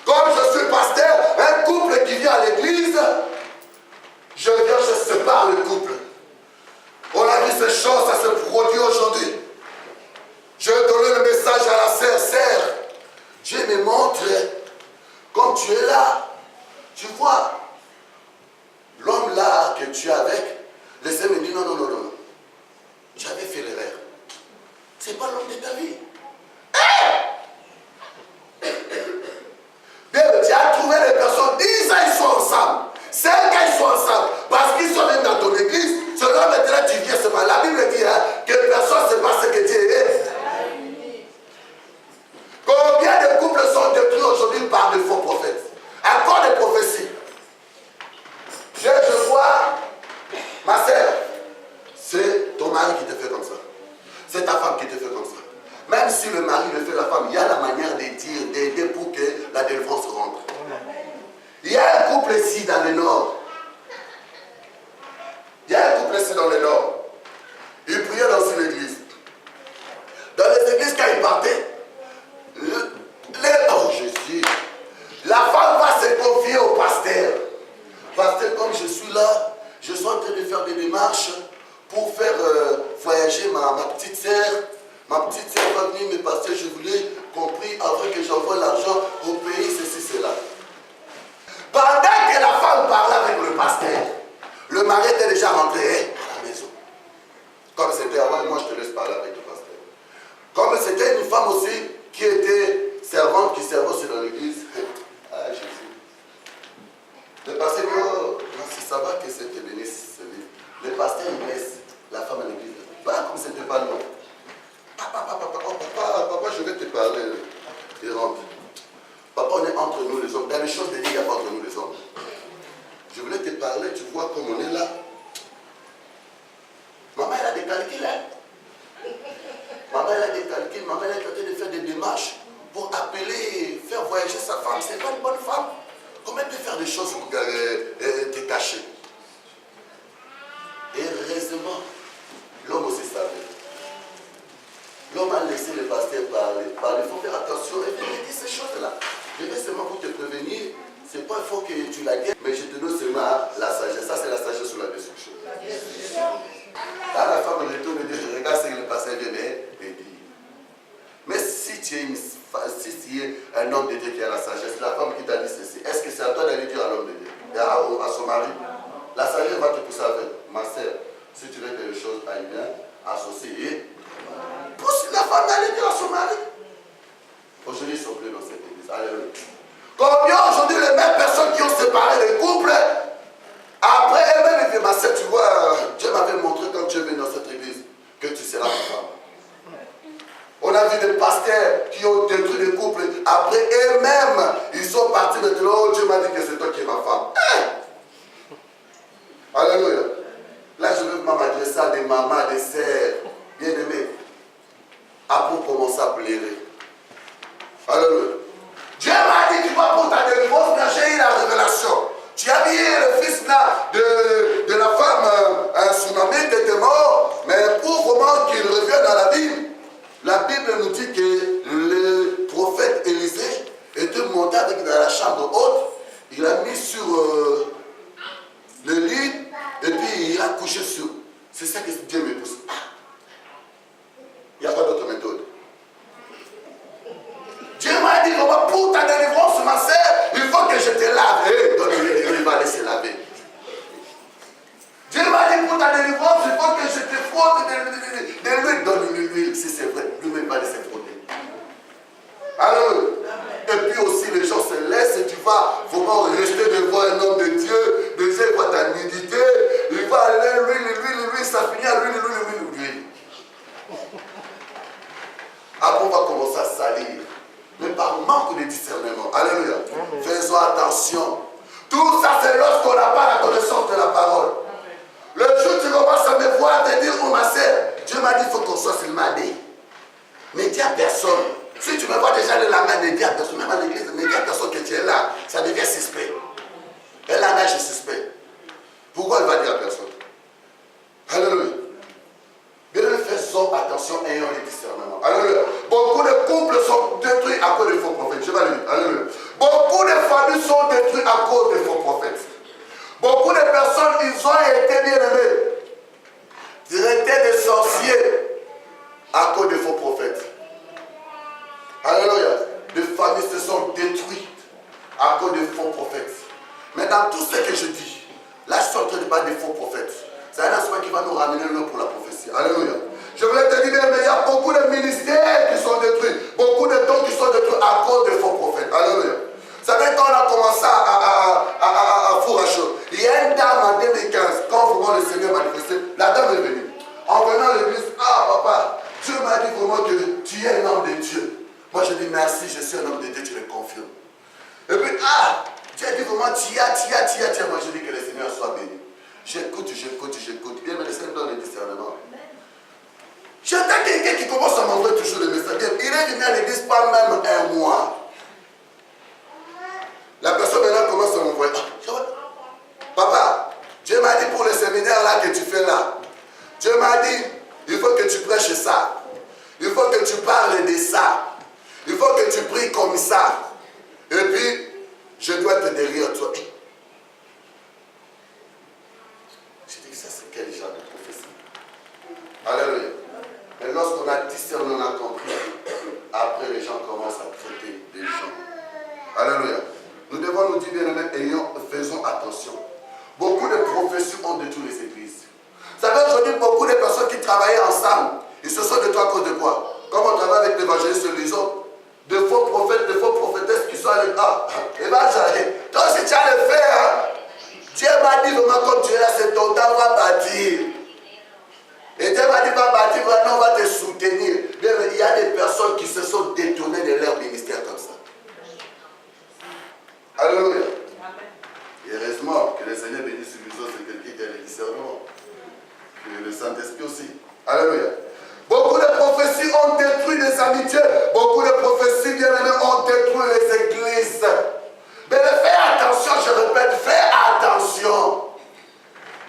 Speaker 1: Comme je suis pasteur, un couple qui vient à l'église, je sépare le couple. On a vu ces choses, ça se produit aujourd'hui. Je vais donner le message à la sœur. Sœur, Dieu me montre, comme tu es là, tu vois, l'homme là que tu es avec, le Seigneur me dit non. J'avais fait l'erreur. Ce n'est pas l'homme de ta vie. Tu as trouvé les personnes, 10 ans ils sont ensemble, 5 ans ils sont ensemble, parce qu'ils sont même dans ton église. Seulement maintenant tu viens, c'est pas. La Bible dit que personne ne sait pas ce que Dieu est. Combien de couples sont détruits aujourd'hui par des faux prophètes? À cause des prophéties. Je vois, ma sœur, c'est ton mari qui te fait comme ça. qui te fait comme ça. Même si le mari le fait la femme, il y a la manière de dire, d'aider pour que la délivrance rentre. Il y a un couple ici dans le nord. Il y a un couple ici dans le nord. Ils priaient dans une église. Dans les églises, quand ils partaient, oh Jésus, la femme va se confier au pasteur. Pasteur, comme je suis là, je suis en train de faire des démarches pour faire voyager ma petite sœur. Ma petite sœur va venir, mais pasteur, je voulais compris avant que j'envoie l'argent au pays, ceci, cela. Pendant que la femme parlait avec le pasteur, le mari était déjà rentré à la maison. Comme c'était avant, moi je te laisse parler avec le pasteur. Comme c'était une femme aussi qui était servante, qui servait aussi dans l'église. Ah Jésus. Le pasteur dit, oh, si ça va que c'était béni, le pasteur il laisse la femme à l'église. Bah, comme c'était pas long. Papa, je vais te parler. Il rentre. Papa, on est entre nous les hommes. Dans les choses de Dieu, il n'y a pas entre nous les hommes. Je voulais te parler, tu vois comme on est là. Maman, elle a des calculs, hein. Maman, elle a des calculs. Maman, elle est en train de faire des démarches pour appeler, faire voyager sa femme. C'est pas une bonne femme. Comment elle peut faire des choses pour te cacher? Et heureusement, l'homme aussi savait. L'homme a laissé le pasteur parler. Il faut faire attention. Et il dit ces choses-là. Je vais seulement pour te prévenir. C'est pas il faut que tu la guettes, mais je te donne seulement la sagesse. Ça, c'est la sagesse sur la destruction. Quand la femme retourne et dit, je regarde ce que le pasteur vient et dit. Mais si tu es un homme de Dieu qui a la sagesse, la femme qui t'a dit ceci, est-ce que c'est à toi d'aller dire à l'homme de Dieu, à son mari? La sagesse va te pousser avec. Ma sœur, si tu veux que les choses aillent bien, associer. Pousse la femme d'aller dire à son mari. Aujourd'hui, ils sont plus dans cette église. Alléluia. Combien aujourd'hui les mêmes personnes qui ont séparé les couples, après elles-mêmes disent, ma sœur, tu vois, Dieu m'avait montré quand tu es venu dans cette église que tu seras ma femme. On a vu des pasteurs qui ont détruit les couples. Après eux-mêmes, ils sont partis maintenant. Oh, Dieu m'a dit que c'est toi qui es ma femme. Alléluia. Là, je veux m'adresser à des mamans, des sœurs bien-aimées. Après, on commence à pleurer. Alléluia. Dieu m'a dit, tu vas pour ta délivrance, là, j'ai eu la révélation. Tu as mis le fils là de la femme, un tsunami qui était mort, mais pour vraiment qu'il revienne dans la Bible, la Bible nous dit que le prophète Élisée était monté avec dans la chambre haute, il a mis sur le lit, et puis il a couché sur. C'est ça que Dieu me pousse. Il n'y a pas d'autre méthode. Dieu m'a dit, pour ta délivrance, ma sœur, il faut que je te lave. Et donne-lui, il va laisser laver. Dieu m'a dit, pour ta délivrance, il faut que je te frotte de l'huile. Donne-lui l'huile, si c'est vrai. Lui-même va laisser frotter. Alors, et puis aussi, les gens se laissent et tu vas vraiment rester devant un homme de Dieu. Déjà, il voit ta nudité. Il va aller, l'huile, ça finit à l'huile. Après, on va commencer à salir. Mais par manque de discernement. Alléluia. Faisons attention. Tout ça, c'est lorsqu'on n'a pas la connaissance de la parole. Le jour où tu commences à me voir te dire, oh ma sœur, Dieu m'a dit, il faut qu'on soit seulement aidé. Mais dis à personne. Si tu me vois déjà de la main, ne dis à personne, même à l'église, ne dis à personne que tu es là. Ça devient suspect. Et langage est suspect. Pourquoi il va dire à personne? Alléluia. Bien, faisons attention, ayons le discernement. Alléluia. Beaucoup de couples sont détruits à cause des faux prophètes. Je vais aller vite. Alléluia. Beaucoup de familles sont détruites à cause des faux prophètes. Beaucoup de personnes, ils ont été bien aimés, traités de sorciers à cause des faux prophètes. Alléluia. Des familles se sont détruites à cause des faux prophètes. Mais dans tout ce que je dis, là je suis en train de parler des faux prophètes. C'est un aspect qui va nous ramener là pour la prophétie. Alléluia. Je voulais te dire, mais il y a beaucoup de ministères qui sont détruits. Beaucoup de dons qui sont détruits à cause des faux prophètes. Alléluia. Vous savez, quand on a commencé à fourracher, il y a une dame en 2015, quand vraiment le Seigneur manifesté, la dame est venue. En venant à l'église, ah papa, Dieu m'a dit vraiment que tu es un homme de Dieu. Moi je dis merci, je suis un homme de Dieu, tu le confirmes. Et puis, ah, Dieu dit vraiment, tia. Moi je dis que le Seigneur soit béni. J'écoute. Bien, mais le Seigneur donne le discernement. J'entends quelqu'un qui commence toujours le message. Il est venu à l'église pas même un mois. La personne maintenant commence à m'envoyer. Papa, Dieu m'a dit pour le séminaire là que tu fais là. Dieu m'a dit, il faut que tu prêches ça. Il faut que tu parles de ça. Il faut que tu pries comme ça. Et puis, je dois être derrière toi. Je dis, ça c'est quel genre de prophétie? Alléluia. Et lorsqu'on a discerné, on a compris. Après, les gens commencent à traiter des gens. Alléluia. Nous devons nous dire, bien-aimés, faisons attention. Beaucoup de prophéties ont détruit les églises. Vous savez, aujourd'hui, beaucoup de personnes qui travaillaient ensemble, ils se sont détruits à cause de quoi? Comme on travaille avec l'évangéliste Lison, de faux prophètes, de faux prophétesses qui sont allés. Ah, évangéliste, toi si tu as le faire, hein, Dieu m'a dit vraiment comme tu es là, c'est ton temps, va bâtir. Et Dieu m'a dit, va bâtir, maintenant on va te soutenir. Mais il y a des personnes qui se sont détournées de leur ministère comme ça. Alléluia. Et heureusement que le Seigneur bénisse Lison, c'est quelqu'un qui a le discernement. Et le Saint-Esprit aussi. Alléluia. Beaucoup de prophéties ont détruit les amitiés. Beaucoup de prophéties, bien aimés, ont détruit les églises. Mais fais attention, je répète, fais attention.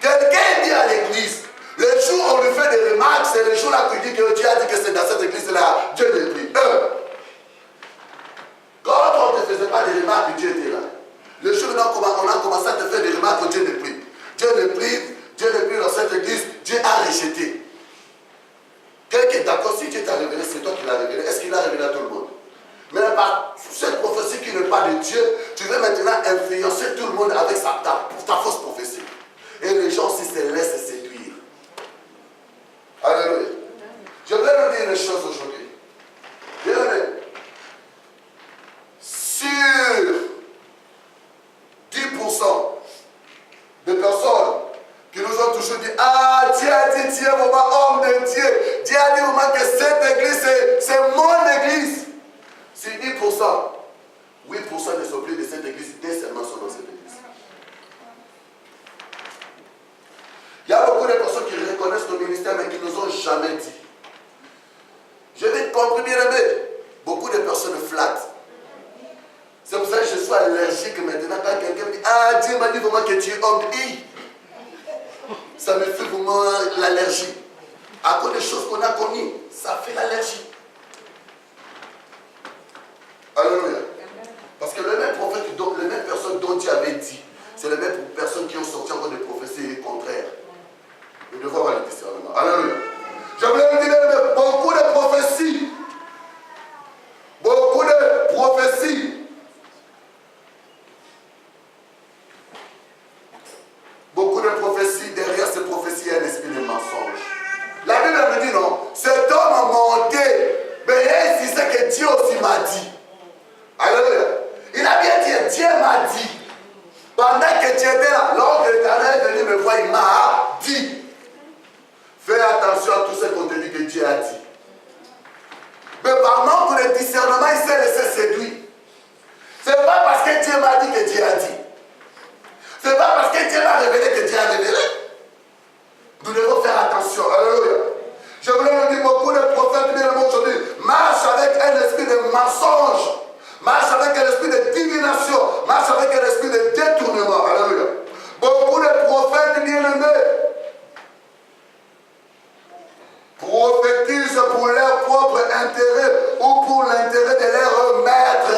Speaker 1: Quelqu'un dit à l'église, le jour où on lui fait des remarques, c'est le jour là qu'il dit que Dieu a dit que c'est dans cette église-là, Dieu détruit. Quand on ne te faisait pas des remarques, Dieu était là. Le jour où on a commencé à te faire des remarques, Dieu détruit. Dieu détruit dans cette église, Dieu a rejeté. Quelqu'un est d'accord, si Dieu t'a révélé, c'est toi qui l'as révélé. Est-ce qu'il l'a révélé à tout le monde? Mais par cette prophétie qui n'est pas de Dieu, tu veux maintenant influencer tout le monde avec ta fausse prophétie. Et les gens aussi se laissent séduire. Alléluia. Je voulais vous dire une chose aujourd'hui. Bien aimé, sur 10% de personnes qui nous ont toujours dit, ah, Dieu a dit, Dieu est vraiment homme de Dieu. Dieu a dit vraiment que cette église, c'est mon église. Sur 10%, 8% ne sont plus de cette église, 2 seulement sont dans cette église. Il y a beaucoup de personnes qui reconnaissent le ministère, mais qui ne nous ont jamais dit. Je vais te comprendre, bien aimé. Beaucoup de personnes flattent. C'est pour ça que je suis allergique maintenant quand quelqu'un me dit, ah, Dieu m'a dit vraiment que tu es homme. Ça me fait vraiment l'allergie. À cause des choses qu'on a connues, ça fait l'allergie. Alléluia. Parce que le même prophète, les mêmes personnes dont Dieu avait dit, c'est les mêmes personnes qui ont sorti encore des prophéties contraires. Nous devons avoir le discernement. Alléluia. Je voulais vous dire, beaucoup de prophéties. Beaucoup de prophéties. Beaucoup de prophéties, derrière ces prophéties, il y a un esprit de mensonge. La Bible me dit non, cet homme a monté, mais il sait que Dieu aussi m'a dit. Alléluia. Il a bien dit, Dieu m'a dit. Pendant que tu étais là, lorsque l'Éternel est venu me voir, il m'a dit. Fais attention à tout ce qu'on te dit que Dieu a dit. Mais par manque de discernement, il s'est laissé séduire. Ce n'est pas parce que Dieu m'a dit que Dieu a dit. Ce n'est pas parce que Dieu m'a révélé que Dieu a révélé. Nous devons faire attention. Alléluia. Je voulais vous dire, beaucoup de prophètes, bien aimés aujourd'hui, marchent avec un esprit de mensonge. Marche avec un esprit de divination. Marche avec un esprit de détournement. Alléluia. Beaucoup de prophètes bien-aimés prophétisent pour leur propre intérêt ou pour l'intérêt de leur maître.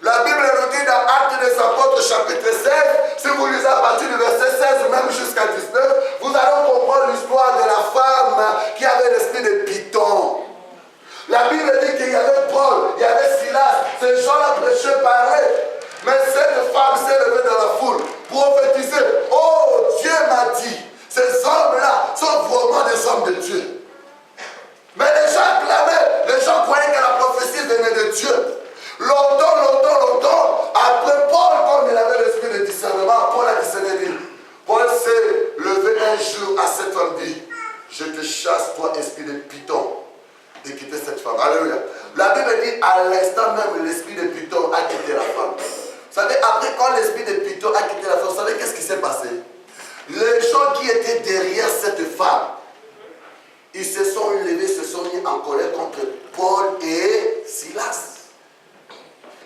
Speaker 1: La Bible nous dit dans Actes des Apôtres chapitre 16, si vous lisez à partir du verset 16 même jusqu'à 19, vous allez comprendre l'histoire de la femme qui avait l'esprit de Python. La Bible dit qu'il y avait Paul, il y avait Silas, ces gens-là prêchaient, parlaient. Mais cette femme s'est levée dans la foule, prophétisait. Oh, Dieu m'a dit, ces hommes-là sont vraiment des hommes de Dieu. Mais les gens clamaient, les gens croyaient que la prophétie venait de Dieu. Longtemps, après Paul, comme il avait l'esprit de discernement, Paul a discerné. Paul s'est levé un jour à cette femme dit, je te chasse, toi, esprit de Python, de quitter cette femme. Alléluia. La Bible dit, à l'instant même, l'esprit de Python a quitté la femme. Vous savez, après, quand l'esprit de Python a quitté la femme, vous savez qu'est-ce qui s'est passé? Les gens qui étaient derrière cette femme, ils se sont levés, se sont mis mis en colère contre Paul et Silas.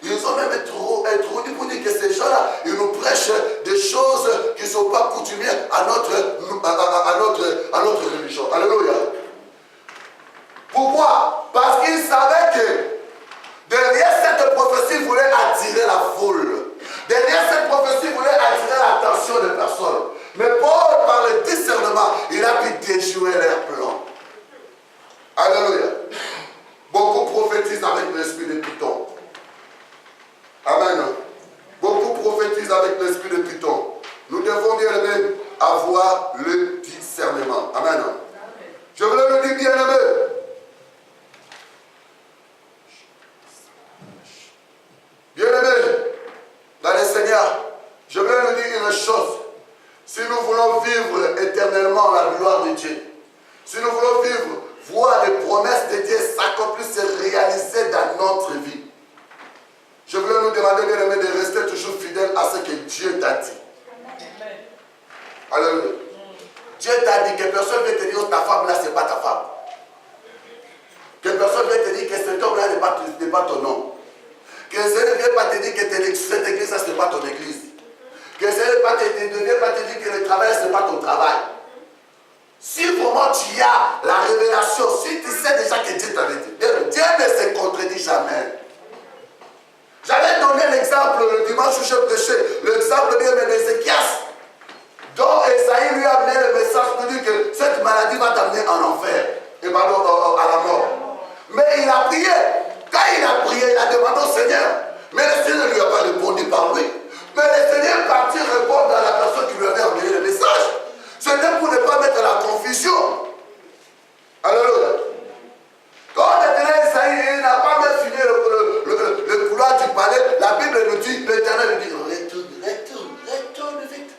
Speaker 1: Ils ont même introduit pour dire que ces gens-là, ils nous prêchent des choses qui ne sont pas coutumières à notre religion. Alléluia. Pourquoi? Parce qu'ils savaient que derrière cette prophétie, ils voulaient attirer la foule. Derrière cette prophétie, ils voulaient attirer l'attention des personnes. Mais Paul, par le discernement, il a pu déjouer leurs plans. Alléluia. Beaucoup prophétisent avec l'esprit de Python. Amen. Beaucoup prophétisent avec l'esprit de Python. Nous devons bien aimé avoir le discernement. Amen. Je voulais le dire bien aimé. Bien aimé, dans le Seigneur, je voulais nous dire une chose. Si nous voulons vivre éternellement la gloire de Dieu, si nous voulons vivre, voir les promesses de Dieu s'accomplir, se réaliser dans notre vie, je voulais nous demander, bien aimé, de rester toujours fidèle à ce que Dieu t'a dit. Alléluia. Dieu t'a dit que personne ne veut te dire, oh, ta femme là, ce n'est pas ta femme. Que personne ne veut te dire que cet homme là n'est pas ton homme. Que ce ne vient pas te dire que cette église, ça, ce n'est pas ton église. Que ce ne vient pas te dire que le travail, ce n'est pas ton travail. Si vraiment tu as la révélation, si tu sais déjà que Dieu t'avait dit, Dieu ne se contredit jamais. J'avais donné l'exemple le dimanche où je prêchais, l'exemple bien d'Ézéchias, dont Esaïe lui a amené le message pour dire que cette maladie va t'amener en enfer, et pardon, à la mort. Mais il a prié. Quand il a prié, il a demandé au Seigneur. Mais le Seigneur ne lui a pas répondu par lui. Mais le Seigneur est parti répondre à la personne qui lui avait envoyé le message. C'était pour ne pas mettre la confusion. Alléluia. Quand maintenant Esaïe, il n'a pas même fini le couloir du palais, la Bible nous dit, l'Éternel lui dit, retourne vite.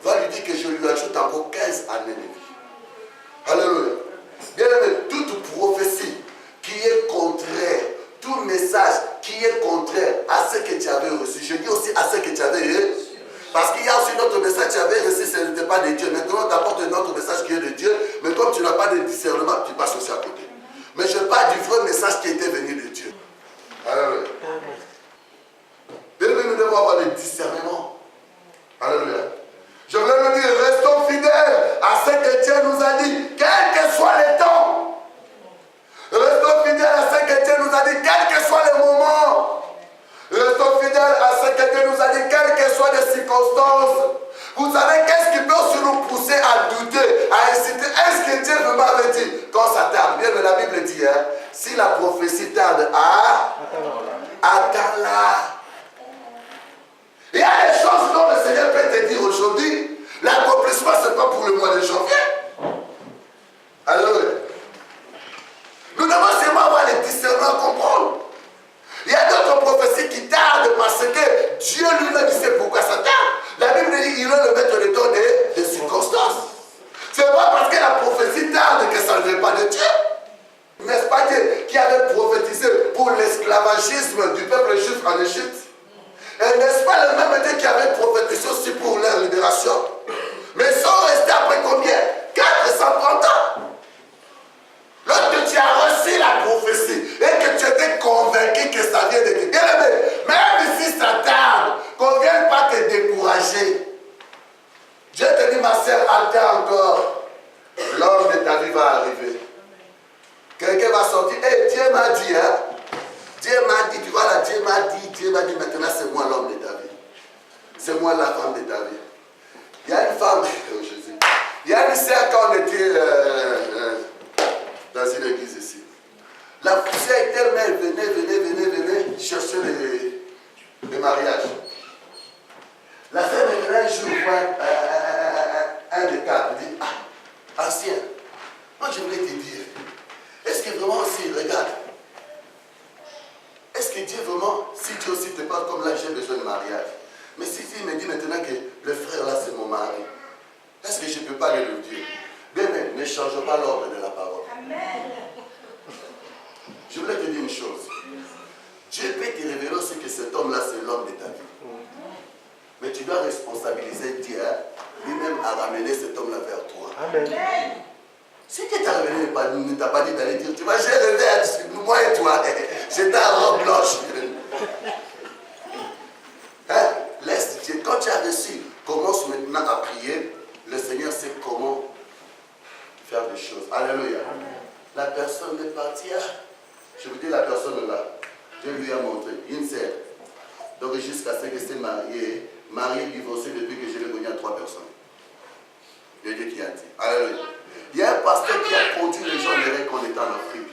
Speaker 1: Va lui dire que je lui ajoute encore 15 années de vie. Alléluia. Bien aimé, toute prophétie qui est contraire, tout message qui est contraire à ce que tu avais reçu, je dis aussi à ce que tu avais reçu. Parce qu'il y a aussi notre message que tu avais reçu, ce n'était pas de Dieu. Maintenant, on t'apporte un autre message qui est de Dieu, mais comme tu n'as pas de discernement, tu passes aussi à côté. Mais je parle du vrai message qui était venu de Dieu. Alléluia. Bien, nous devons avoir le discernement. Alléluia. Je voulais nous dire, restons fidèles à ce que Dieu nous a dit, quel que soit le temps. Restons fidèles à ce que Dieu nous a dit, quel que soit le moment. Restons fidèles à ce que Dieu nous a dit, quelles que soient les circonstances. Vous savez, qu'est-ce qui peut aussi nous pousser à douter, à hésiter? Est-ce que Dieu me m'avait dit? Quand ça tarde, bien, mais la Bible dit, hein, si la prophétie tarde, attends-la. Il y a des choses dont le Seigneur peut te dire aujourd'hui. L'accomplissement, ce n'est pas pour le mois de janvier. Alors, nous devons seulement avoir les discernements, comprendre. Il y a d'autres prophéties qui tardent parce que Dieu lui-même sait pourquoi ça tarde. La Bible dit qu'il veut le mettre le temps des circonstances. Ce n'est pas parce que la prophétie tarde que ça ne vient pas de Dieu. N'est-ce pas Dieu qui avait prophétisé pour l'esclavagisme du peuple juif en Égypte? Et n'est-ce pas le même Dieu qui avait prophétisé aussi pour leur libération? Mais ils sont restés après combien? 430 ans. Lorsque tu as reçu la prophétie et que tu étais convaincu que ça vient de Dieu, même si ça tarde, qu'on ne vienne pas te décourager. Dieu te dit, ma sœur, attends encore. L'homme de ta vie va arriver. Quelqu'un va sortir. Hey, Dieu m'a dit, hein? Dieu m'a dit, tu vois là, Dieu m'a dit, maintenant c'est moi l'homme de ta vie. C'est moi la femme de ta vie. Il y a une femme, oh Jésus. Il y a une sœur quand on était dans une église ici. La poussière tellement elle venait chercher les mariages. La sœur maintenant un jour voit un des cadres, il dit, ah, ancien, moi je voulais te dire, est-ce que vraiment si, regarde, est-ce que Dieu vraiment, si Dieu aussi te parle comme là, j'ai besoin de mariage. Mais si il me dit maintenant que le frère là c'est mon mari, est-ce que je ne peux pas le dire? Bien, mais ne change pas l'ordre de la parole. Amen. Je voulais te dire une chose. Dieu peut te révéler aussi que cet homme-là c'est l'homme de ta vie. Mais tu dois responsabiliser Dieu lui-même à ramener cet homme-là vers toi. Amen. Si Dieu t'a révélé ne t'a pas dit d'aller dire, tu vois, j'ai rêvé à moi et toi. J'étais en robe blanche. Hein? Laisse Dieu. Quand tu as reçu, commence maintenant à prier. Le Seigneur sait comment faire des choses. Alléluia. La personne est partie. Je vous dis, la personne là, Dieu lui a montré une sœur. Donc jusqu'à ce que c'est marié, divorcé depuis que je l'ai donné à 3 personnes. Il y a Dieu qui a dit. Alléluia. Il y a un pasteur qui a conduit les gens vers qu'on était en Afrique.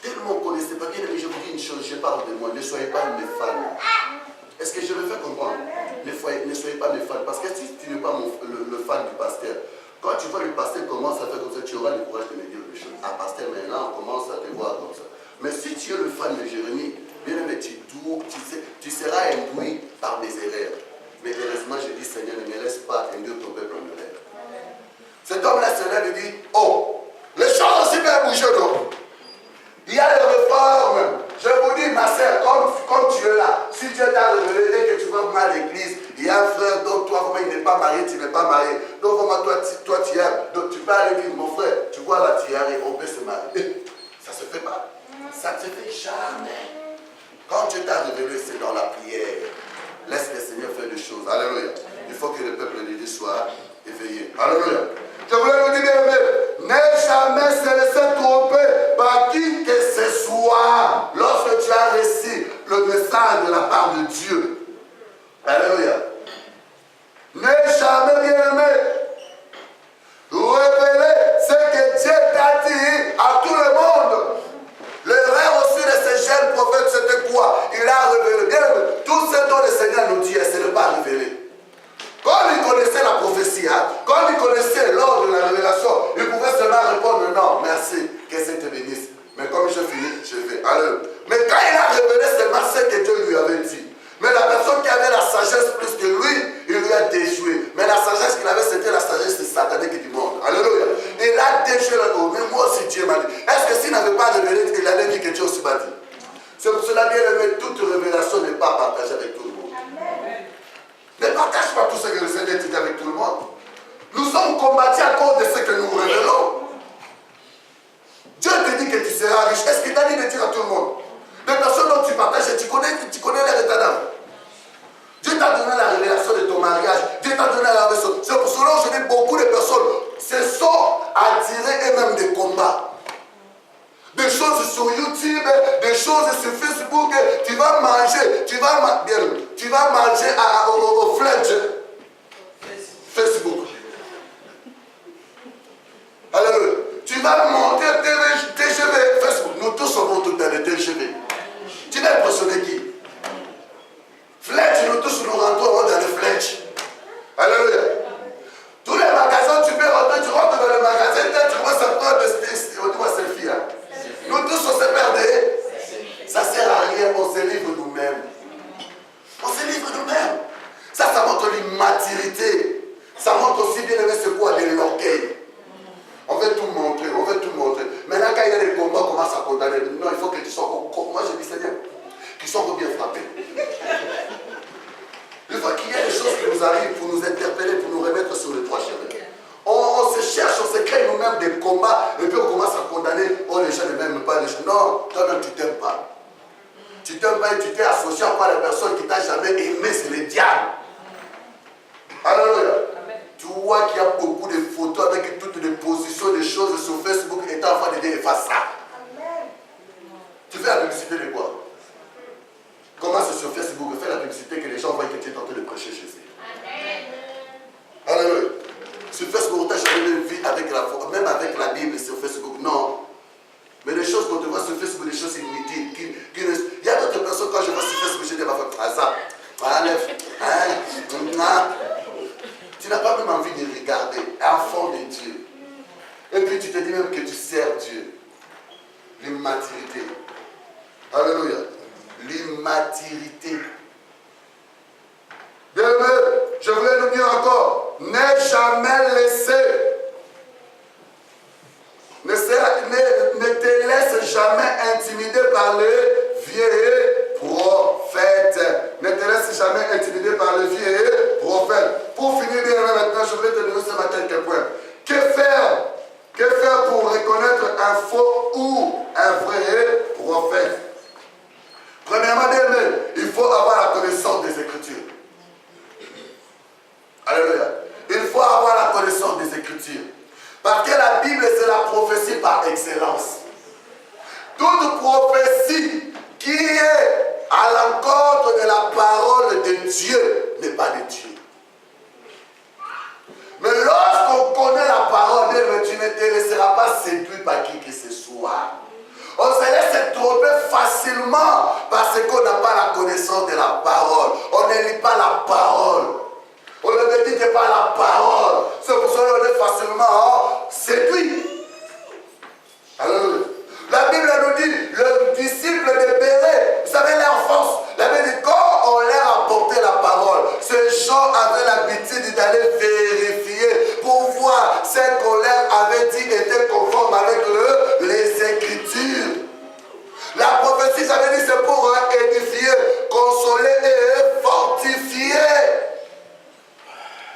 Speaker 1: Tellement on ne connaissait pas bien, mais je vous dis une chose, je parle de moi, ne soyez pas mes fans. Est-ce que je le fais comprendre? Ne soyez pas mes fans, parce que si tu n'es pas le fan du pasteur, quand tu vois le pasteur commence à faire comme ça, tu auras le courage de me dire des choses. Ah, pasteur, maintenant on commence à te voir comme ça. Mais si tu es le fan de Jérémie, bien aimé, tu seras induit par mes erreurs. Mais heureusement, je dis, Seigneur, ne me laisse pas induire ton peuple en erreur. Cet homme-là se lève et dit, oh, les choses aussi bien bouger, non? Il y a des réformes. Je vous dis, ma soeur, comme tu es là, si Dieu t'a révélé et que tu vas venir à l'église, il y a un frère, donc toi, vraiment, il n'est pas marié, tu n'es pas marié. Donc, vraiment, toi, tu aimes. Donc, tu peux aller dire, mon frère, tu vois là, tu arrives, on peut se marier. Ça ne se fait pas. Ça ne se fait jamais. Quand Dieu t'a révélé, c'est dans la prière. Laisse le Seigneur faire des choses. Alléluia. Il faut que le peuple de Dieu soit éveillé. Alléluia. Je voulais vous dire, bien aimé, n'aie jamais se laisser tromper par qui que ce soit lorsque tu as reçu le message de la part de Dieu. Alléluia. N'aie jamais, bien aimé, révéler ce que Dieu t'a dit à tout le monde. L'erreur aussi de ces jeunes prophètes, c'était quoi? Il a révélé. Bien aimé, tout ce dont le Seigneur nous dit, ce n'est pas révélé. Quand il connaissait la prophétie, quand il connaissait l'ordre de la révélation, il pouvait seulement répondre non, merci, que Dieu te bénisse. Mais comme je finis, je vais. Alors, mais quand il a révélé seulement ce que Dieu lui avait dit, mais la personne qui avait la sagesse plus que lui, il lui a déjoué. Mais la sagesse qu'il avait, c'était la sagesse satanique du monde. Alléluia. Il a déjoué la mais moi aussi Dieu m'a dit. Est-ce que s'il n'avait pas révélé, il allait dire que Dieu aussi m'a dit? C'est pour cela, bien aimé, toute révélation n'est pas partagée avec tout le monde. Ne partage pas tout ce que le Seigneur dit avec tout le monde. Nous sommes combattus à cause de ce que nous révélons. Dieu te dit que tu seras riche. Est-ce qu'il t'a dit de dire à tout le monde? Les personnes dont tu partages, tu connais les états d'âme. Dieu t'a donné la révélation de ton mariage. Dieu t'a donné la révélation. C'est pour cela que je dis beaucoup de personnes se sont attirées eux-mêmes des combats. Des choses sur YouTube, des choses sur Facebook, tu vas manger, tu vas manger au Fletch. Facebook. Alléluia. Tu vas monter TGV, Facebook. Nous tous sommes tout dans le TGV. Tu vas impressionner qui? Fletch, nous tous nous rentrons dans le Fletch. Alléluia. Tous les magasins, tu peux rentrer, tu rentres dans le magasin, tu commences à prendre selfie. Nous tous on se perdait. Ça ne sert à rien, on se livre nous-mêmes. On se livre nous-mêmes. Ça montre l'immaturité. Ça montre aussi bien aimé ce quoi de l'orgueil. On veut tout montrer, on veut tout montrer. Maintenant quand il y a des combats, on commence à condamner. Non, il faut que tu sois comme moi je dis Seigneur, qu'ils soient bien frappés. Il faut qu'il y ait des choses qui nous arrivent pour nous interpeller, pour nous remettre sur le droit chemin. On se cherche, on se crée nous-mêmes des combats, et puis on commence à condamner. Oh, les gens ne m'aiment pas, les gens. Non, toi-même, tu ne t'aimes pas. Tu ne t'aimes pas et tu t'es associé à la personne qui t'a jamais aimé, c'est le diable. Alléluia. Tu vois qu'il y a beaucoup de photos avec toutes les positions, des choses sur Facebook, et tu es en train de dire, efface ça. Amen. Tu fais la publicité de quoi? Comment c'est sur Facebook? Fais la publicité que les gens voient que tu es en train de prêcher Jésus. Amen. Alléluia. Sur Facebook, tu n'as jamais vu avec même avec la Bible sur Facebook. Non. Mais les choses qu'on te voit sur Facebook, des choses inutiles. Il y a d'autres personnes, quand je vois sur Facebook, je dis, tu n'as pas même envie de regarder. Enfant de Dieu. Et puis tu te dis même que tu sers Dieu. L'immaturité. Alléluia. L'immaturité. Bien aimé, je voulais nous dire encore, n'aie jamais laissé, ne te laisse jamais intimider par les vieux prophètes. Ne te laisse jamais intimider par les vieux prophètes. Pour finir bien maintenant, je voulais te donner ce matin quelques points. Que faire pour reconnaître un faux ou un vrai prophète? Premièrement, bien aimé, il faut avoir la connaissance des Écritures. Alléluia. Il faut avoir la connaissance des Écritures. Parce que la Bible, c'est la prophétie par excellence. Toute prophétie qui est à l'encontre de la parole de Dieu n'est pas de Dieu. Mais lorsqu'on connaît la parole, tu ne te laisseras pas séduire par qui que ce soit. On se laisse tromper facilement parce qu'on n'a pas la connaissance de la parole. On ne lit pas la parole. On ne médite pas la parole. C'est pour ça qu'on est facilement séduit. Alors, la Bible nous dit, le disciple de Béré, vous savez l'enfance, la Bible dit, quand on leur apportait la parole, ces gens avaient l'habitude d'aller vérifier pour voir ce qu'on leur avait dit était conforme avec les Écritures. La prophétie, j'avais dit, c'est pour édifier, consoler et fortifier.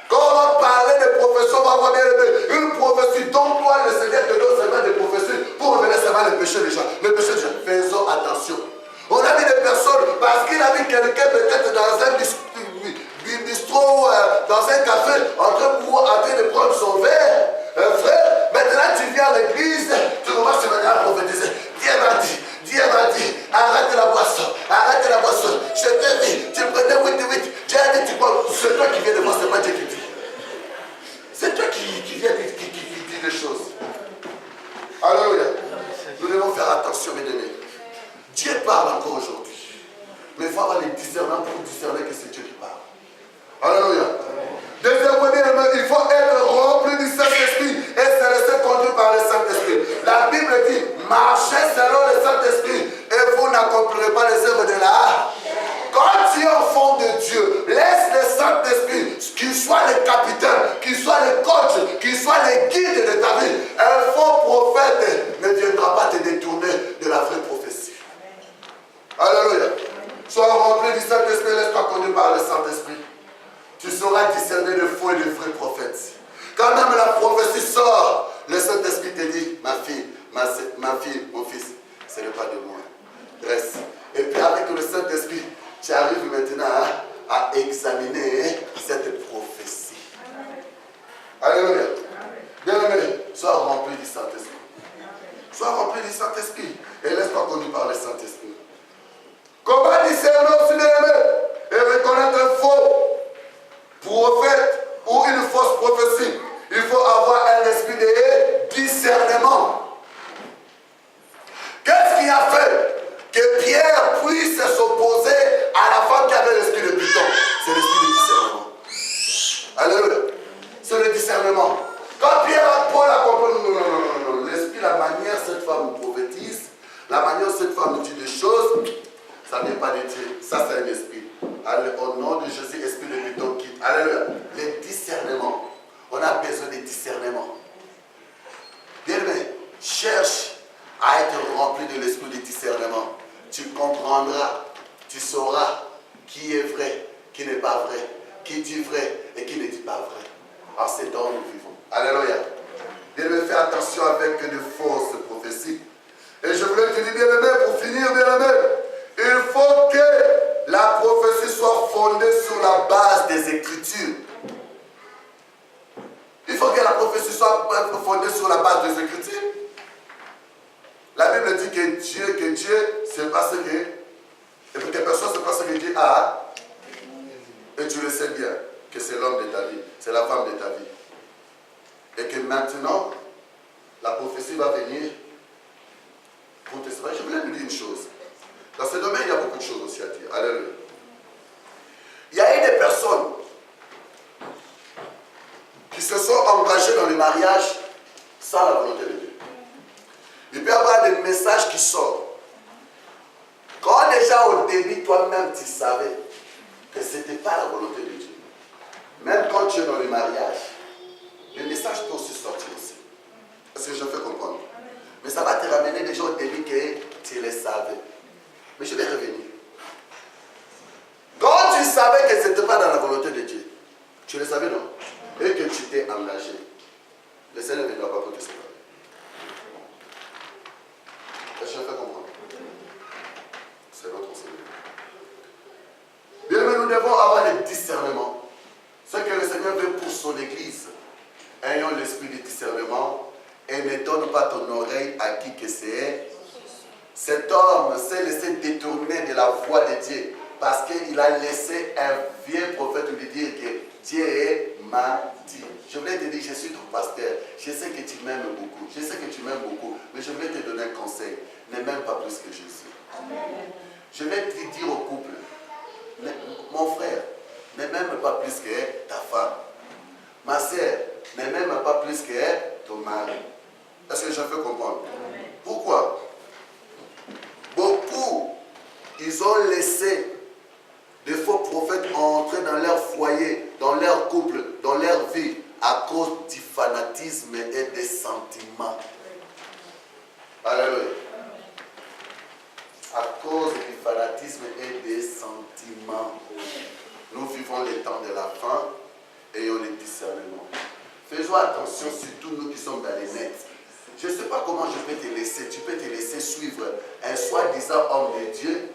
Speaker 1: Quand on va parler de profession, on va voir bien une prophétie dont toi, le Seigneur te donne seulement des prophéties pour révéler seulement les péchés des gens. Les péchés des gens, faisons attention. On a vu des personnes, parce qu'il a vu quelqu'un peut-être dans un bistrot, dans un café, en train de prendre son verre. Frère, maintenant tu viens à l'église, tu commences à prophétiser. Dieu m'a dit, arrête la boisson, je te dis, tu prenais 8, Dieu a dit, c'est toi qui viens de voir, c'est pas Dieu qui dit. C'est toi qui viens qui dit les choses. Alléluia. Nous devons faire attention, mes amis. Dieu parle encore aujourd'hui. Mais il faut avoir les discernements pour discerner que c'est Dieu qui parle. Alléluia. Deuxièmement, il faut être rempli du Saint-Esprit et se laisser conduire par le Saint-Esprit. La Bible dit, marchez selon le Saint-Esprit et vous n'accomplirez pas les œuvres de la. Quand tu es au fond de Dieu, laisse le Saint-Esprit, qu'il soit le capitaine, qu'il soit le coach, qu'il soit le guide de ta vie. Un faux prophète ne viendra pas te détourner de la vraie prophétie. Alléluia. Sois rempli du Saint-Esprit, laisse-toi conduire par le Saint-Esprit. Tu sauras discerner le faux et le vrai prophète. Quand même la prophétie sort, le Saint-Esprit te dit, ma fille, mon fils, ce n'est pas de moi. Reste. Et puis avec le Saint-Esprit, tu arrives maintenant à examiner cette prophétie. Alléluia. Bien-aimé, sois rempli du Saint-Esprit. Sois rempli du Saint-Esprit et laisse-toi conduire par le Saint-Esprit. Comment discerner aussi, bien-aimé, et reconnaître un faux prophète ou une fausse prophétie? Il faut avoir un esprit de discernement. Qu'est-ce qui a fait que Pierre puisse s'opposer à la femme qui avait l'esprit de Python? C'est l'esprit de discernement. Alléluia. C'est le discernement. Quand Pierre Paul a compris, non, l'esprit, la manière cette femme prophétise, la manière cette femme dit des choses, ça n'est pas de Dieu. Ça, c'est un esprit. Allez, au nom de Jésus, esprit de Python quitte. Alléluia. Le discernement. On a besoin de discernement. Bien-aimé, cherche à être rempli de l'esprit de discernement. Tu comprendras, tu sauras qui est vrai, qui n'est pas vrai, qui dit vrai et qui ne dit pas vrai. En ces temps où nous vivons. Alléluia. Bien-aimé, fais attention avec de fausses prophéties. Et je voulais te dire, bien-aimé, pour finir, bien-aimé, il faut que la prophétie soit fondée sur la base des Écritures. Il faut que la prophétie soit fondée sur la base des Écritures. La Bible dit que Dieu, c'est pas ce que, et pour tes personnes, c'est pas ce que Dieu a. Et tu le sais bien, que c'est l'homme de ta vie, c'est la femme de ta vie. Et que maintenant, la prophétie va venir pour te sauver. Je voulais vous dire une chose. Dans ce domaine, il y a beaucoup de choses aussi à dire. Alléluia. Il y a eu des personnes qui se sont engagées dans le mariage sans la volonté de Dieu. Il peut y avoir des messages qui sortent. Quand déjà au début, toi-même, tu savais que ce n'était pas la volonté de Dieu. Même quand tu es dans le mariage, les messages peuvent aussi sortir aussi. Parce que je fais comprendre. Mais ça va te ramener déjà au début que tu les savais. Mais je vais revenir. Quand tu savais que ce n'était pas dans la volonté de Dieu, tu le savais, non? Et que tu t'es engagé, le Seigneur ne doit pas te séparer. devons avoir le discernement. Ce que le Seigneur veut pour son Église. Ayons l'esprit de discernement et ne donne pas ton oreille à qui que c'est. Cet homme s'est laissé détourner de la voie de Dieu parce qu'il a laissé un vieux prophète lui dire que Dieu m'a dit. Je voulais te dire, je suis ton pasteur, je sais que tu m'aimes beaucoup, je sais que tu m'aimes beaucoup, mais je voulais te donner un conseil, ne m'aime pas plus que Jésus. Amen. Je vais te dire au couple, mon frère, ne m'aime pas plus que ta femme. Ma sœur, ne m'aime pas plus que ton mari. Est-ce que je peux comprendre? Amen. Pourquoi? Beaucoup, ils ont laissé des faux prophètes entrer dans leur foyer, dans leur couple, dans leur vie, à cause du fanatisme et des sentiments. Alléluia. À cause du fanatisme et des sentiments. Nous vivons les temps de la fin et ayons le discernement. Faisons attention, surtout nous qui sommes dans les nets. Je ne sais pas comment je peux te laisser. Tu peux te laisser suivre un soi-disant homme de Dieu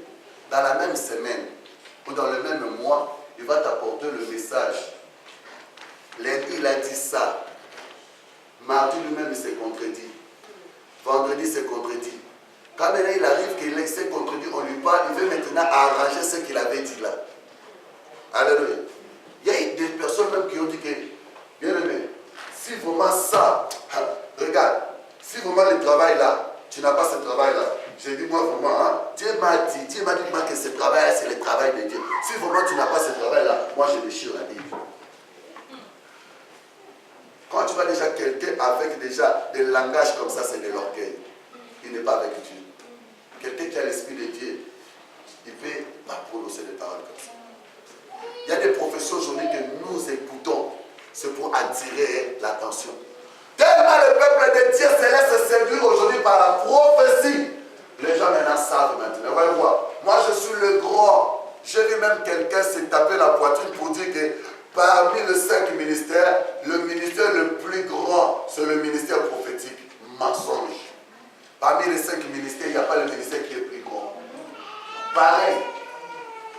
Speaker 1: dans la même semaine ou dans le même mois. Il va t'apporter le message. Lundi, il a dit ça. Mardi, lui-même, il s'est contredit. Vendredi, c'est contredit. Quand maintenant il arrive qu'il s'est contredit, on lui parle, il veut maintenant arranger ce qu'il avait dit là. Alléluia. Il y a eu des personnes même qui ont dit que, bien aimé, si vraiment ça, regarde, si vraiment le travail là, tu n'as pas ce travail là, j'ai dit moi vraiment, hein, Dieu m'a dit moi que ce travail là, c'est le travail de Dieu. Si vraiment tu n'as pas ce travail là, moi je déchire la Bible. Quand tu vois déjà quelqu'un avec déjà des langages comme ça, c'est de l'orgueil. Il n'est pas avec Dieu. Quelqu'un qui a l'esprit de Dieu, il ne peut pas prononcer des paroles comme ça. Il y a des professions aujourd'hui que nous écoutons, c'est pour attirer l'attention. Tellement le peuple de Dieu se laisse séduire aujourd'hui par la prophétie. Les gens maintenant savent maintenant. Voyez voir. Moi je suis le grand. J'ai vu même quelqu'un se taper la poitrine pour dire que parmi les 5 ministères, le ministère le plus grand, c'est le ministère prophétique. Mensonge. Parmi les 5 ministères, il n'y a pas le ministère qui est plus grand. Pareil.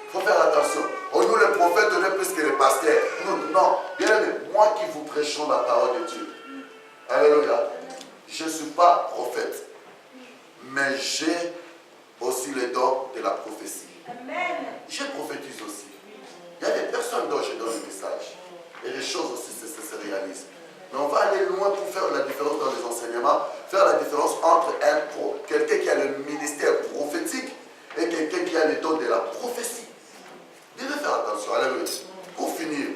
Speaker 1: Il faut faire attention. Oh, nous, les prophètes, on est plus que les pasteurs. Nous, non. Bien aimé, moi qui vous prêchons la parole de Dieu. Alléluia. Je ne suis pas prophète. Mais j'ai aussi le don de la prophétie. Amen. Je prophétise aussi. Il y a des personnes dont je donne le message. Et les choses aussi se réalisent. Mais on va aller loin pour faire la différence dans les enseignements, faire la différence entre quelqu'un qui a le ministère prophétique et quelqu'un qui a le don de la prophétie. Vous devez faire attention. Alléluia. Pour finir,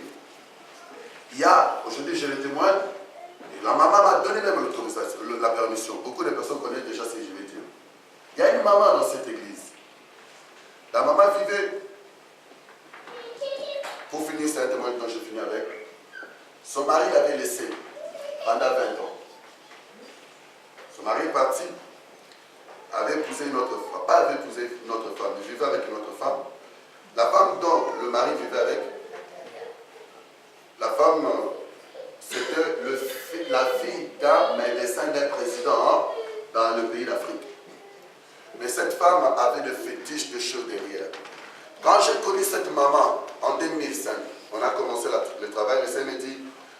Speaker 1: il y a, aujourd'hui j'ai le témoin, et la maman m'a donné même l'autorisation, la permission. Beaucoup de personnes connaissent déjà ce que je vais dire. Il y a une maman dans cette église. La maman vivait, pour finir, c'est un témoin dont je finis avec. Son mari l'avait laissé pendant 20 ans. Son mari est parti, avait épousé une autre femme, pas avait épousé une autre femme, il vivait avec une autre femme. La femme dont le mari vivait avec, la femme, c'était la fille d'un médecin, d'un président dans le pays d'Afrique. Mais cette femme avait des fétiches de choses derrière. Quand j'ai connu cette maman en 2005, on a commencé le travail, le Seigneur me dit,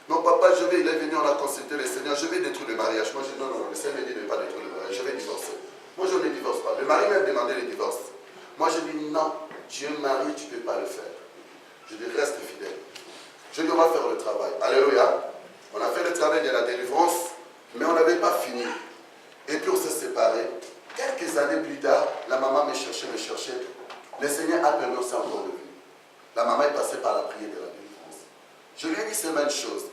Speaker 1: non papa, il est venu, on a consulté le Seigneur, je vais détruire le mariage. Moi je dis non, le Seigneur me dit de ne pas détruire le mariage, je vais divorcer. Moi je ne divorce pas. Le mari m'a demandé le divorce. Moi je dis non, tu es marié, tu ne peux pas le faire. Je dis reste fidèle. Je dis on va faire le travail. Alléluia. On a fait le travail de la délivrance, mais on n'avait pas fini. Et puis on s'est séparés. Quelques années plus tard, la maman me cherchait. Le Seigneur a permis aussi encore de vivre. La maman est passée par la prière de la délivrance. Je lui ai dit ces mêmes choses.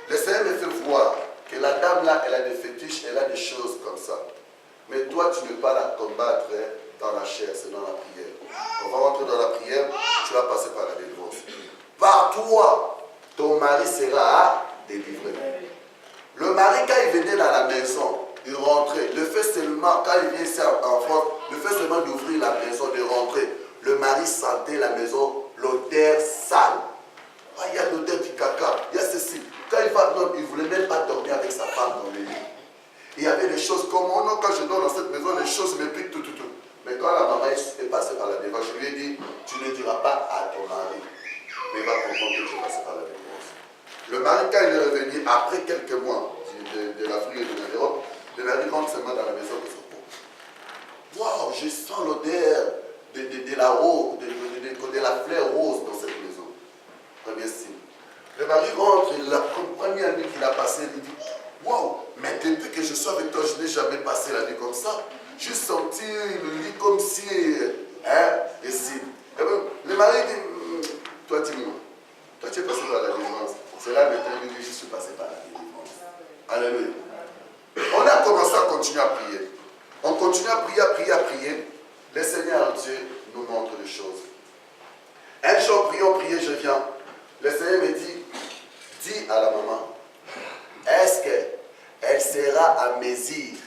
Speaker 1: Le Seigneur me fait voir que la dame là, elle a des fétiches, elle a des choses comme ça. Mais toi, tu ne peux pas la combattre dans la chair, c'est dans la prière. On va rentrer dans la prière, tu vas passer par la délivrance. Par toi, ton mari sera délivré. Le mari, quand il venait dans la maison, il rentrait. Le fait seulement, quand il vient ici en France, le fait seulement d'ouvrir la maison, de rentrer, le mari sentait la maison, l'odeur sale. Ah, il y a l'odeur du caca, il y a ceci. Quand il va, non, il ne voulait même pas dormir avec sa femme dans le lit. Il y avait des choses comme, oh non, quand je dors dans cette maison, les choses me piquent tout. Mais quand la maman est passée par la démarche, je lui ai dit, tu ne diras pas à ton mari. après quelques mois de l'Afrique et de l'Europe, le mari rentre seulement dans la maison de son pauvre. Waouh, je sens l'odeur de la rose, de la fleur rose dans cette maison. Premier signe. Le mari rentre, la première nuit qu'il a passée, il dit, waouh, mais depuis que je suis avec toi, je n'ai jamais passé la nuit comme ça. J'ai senti le lit comme si, ici. Le mari dit, toi dis-moi, toi tu es passé par la délivrance. C'est là maintenant que je suis passé par la délivrance. Alléluia. On a commencé à continuer à prier. On continue à prier, à prier, à prier. Le Seigneur Dieu nous montre des choses. Un jour, prions, je viens. Le Seigneur me dit, dis à la maman, est-ce qu'elle sera à mesure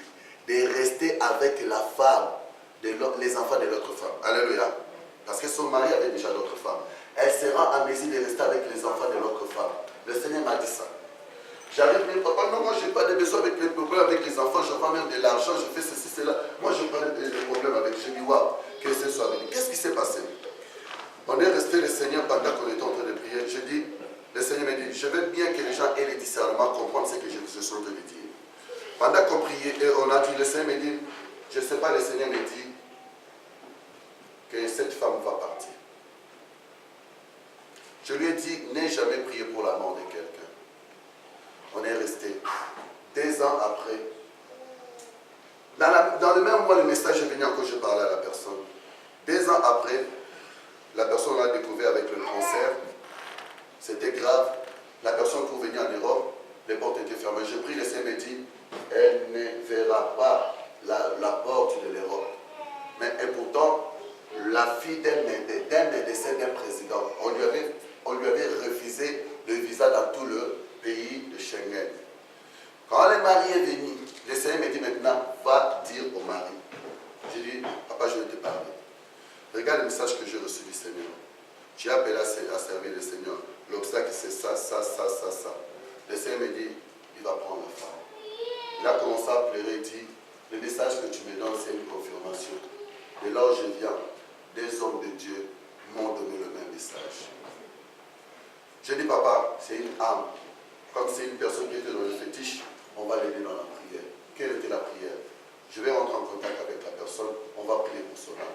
Speaker 1: de rester avec la femme, les enfants de l'autre femme? Alléluia. Parce que son mari avait déjà d'autres femmes. Elle sera à mesure de rester avec les enfants de l'autre femme. Le Seigneur m'a dit ça. J'arrive, mais papa, non, moi je n'ai pas de besoin avec les problèmes avec les enfants, je prends même de l'argent, je fais ceci, cela. Moi je prends des problèmes avec. Je dis, waouh, que ce soit avec lui. Qu'est-ce qui s'est passé? On est resté le Seigneur pendant qu'on était en train de prier. Je dis, le Seigneur me dit, je veux bien que les gens aient le discernement, comprendre ce que je suis en train de dire. Pendant qu'on priait, et on a dit, le Seigneur me dit, je ne sais pas, le Seigneur me dit que cette femme va partir. Je lui ai dit, n'ai jamais prié pour la mort de quelqu'un. On est resté 2 ans après. Dans le même mois, le message est venu encore, je parlais à la personne. 2 ans après, la personne a découvert avec le cancer. C'était grave. La personne pour venir en Europe, les portes étaient fermées. J'ai pris le Seigneur me dit, elle ne verra pas la porte de l'Europe. Mais et pourtant, la fille d'un décès d'un président, on lui avait refusé le visa dans tout le pays de Schengen. Quand le mari est venu, le Seigneur me dit maintenant, va dire au mari. J'ai dit, papa, je vais te parler. Regarde le message que j'ai reçu du Seigneur. Tu as appelé à servir le Seigneur. L'obstacle, c'est ça, ça, ça, ça, ça. Le Seigneur me dit, il va prendre la femme. Il a commencé à pleurer, il dit, le message que tu me donnes, c'est une confirmation. De là où je viens, des hommes de Dieu m'ont donné le même message. J'ai dit, papa, c'est une âme. Comme c'est une personne qui était dans le fétiche, on va l'aider dans la prière. Quelle était la prière? Je vais rentrer en contact avec la personne, on va prier pour son âme.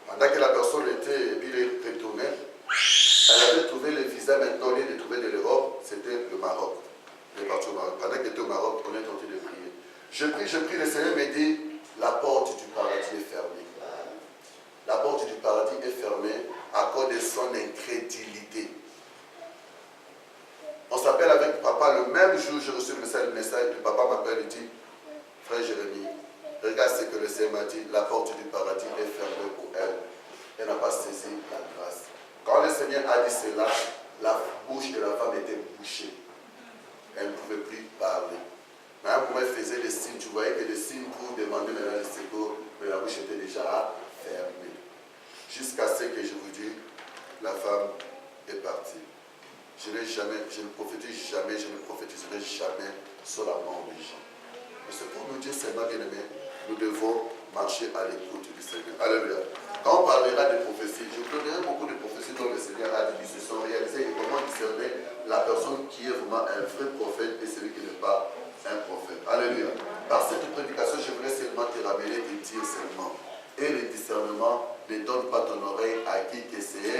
Speaker 1: Pendant que la personne était, et puis il est retourné, elle avait trouvé le visa maintenant, au lieu de trouver de l'Europe, c'était le Maroc. Elle est partie au Maroc. Pendant qu'elle était au Maroc, on est tenté de prier. Je prie, le Seigneur me dit, la porte du paradis est fermée. La porte du paradis est fermée à cause de son incrédulité. On s'appelle avec papa le même jour, j'ai reçu le message, le papa m'appelle et dit, frère Jérémie, regarde ce que le Seigneur m'a dit, la porte du paradis est fermée pour elle. Elle n'a pas saisi la grâce. Quand le Seigneur a dit cela, la bouche de la femme était bouchée. Elle ne pouvait plus parler. Mais à un moment, elle faisait des signes, tu voyais que des signes pour demander maintenant le secours, mais la bouche était déjà fermée. Jusqu'à ce que je vous dise, la femme est partie. Je ne prophétise jamais, je ne prophétiserai jamais sur la mort des gens. Mais c'est pour nous dire seulement, bien aimé, nous devons marcher à l'écoute du Seigneur. Alléluia. Quand on parlera de prophéties, je vous donnerai beaucoup de prophéties dont le Seigneur a dit qui se sont réalisées et comment discerner la personne qui est vraiment un vrai prophète et celui qui n'est pas un prophète. Alléluia. Par cette prédication, je voulais seulement te ramener et te dire seulement. Et le discernement ne donne pas ton oreille à qui que c'est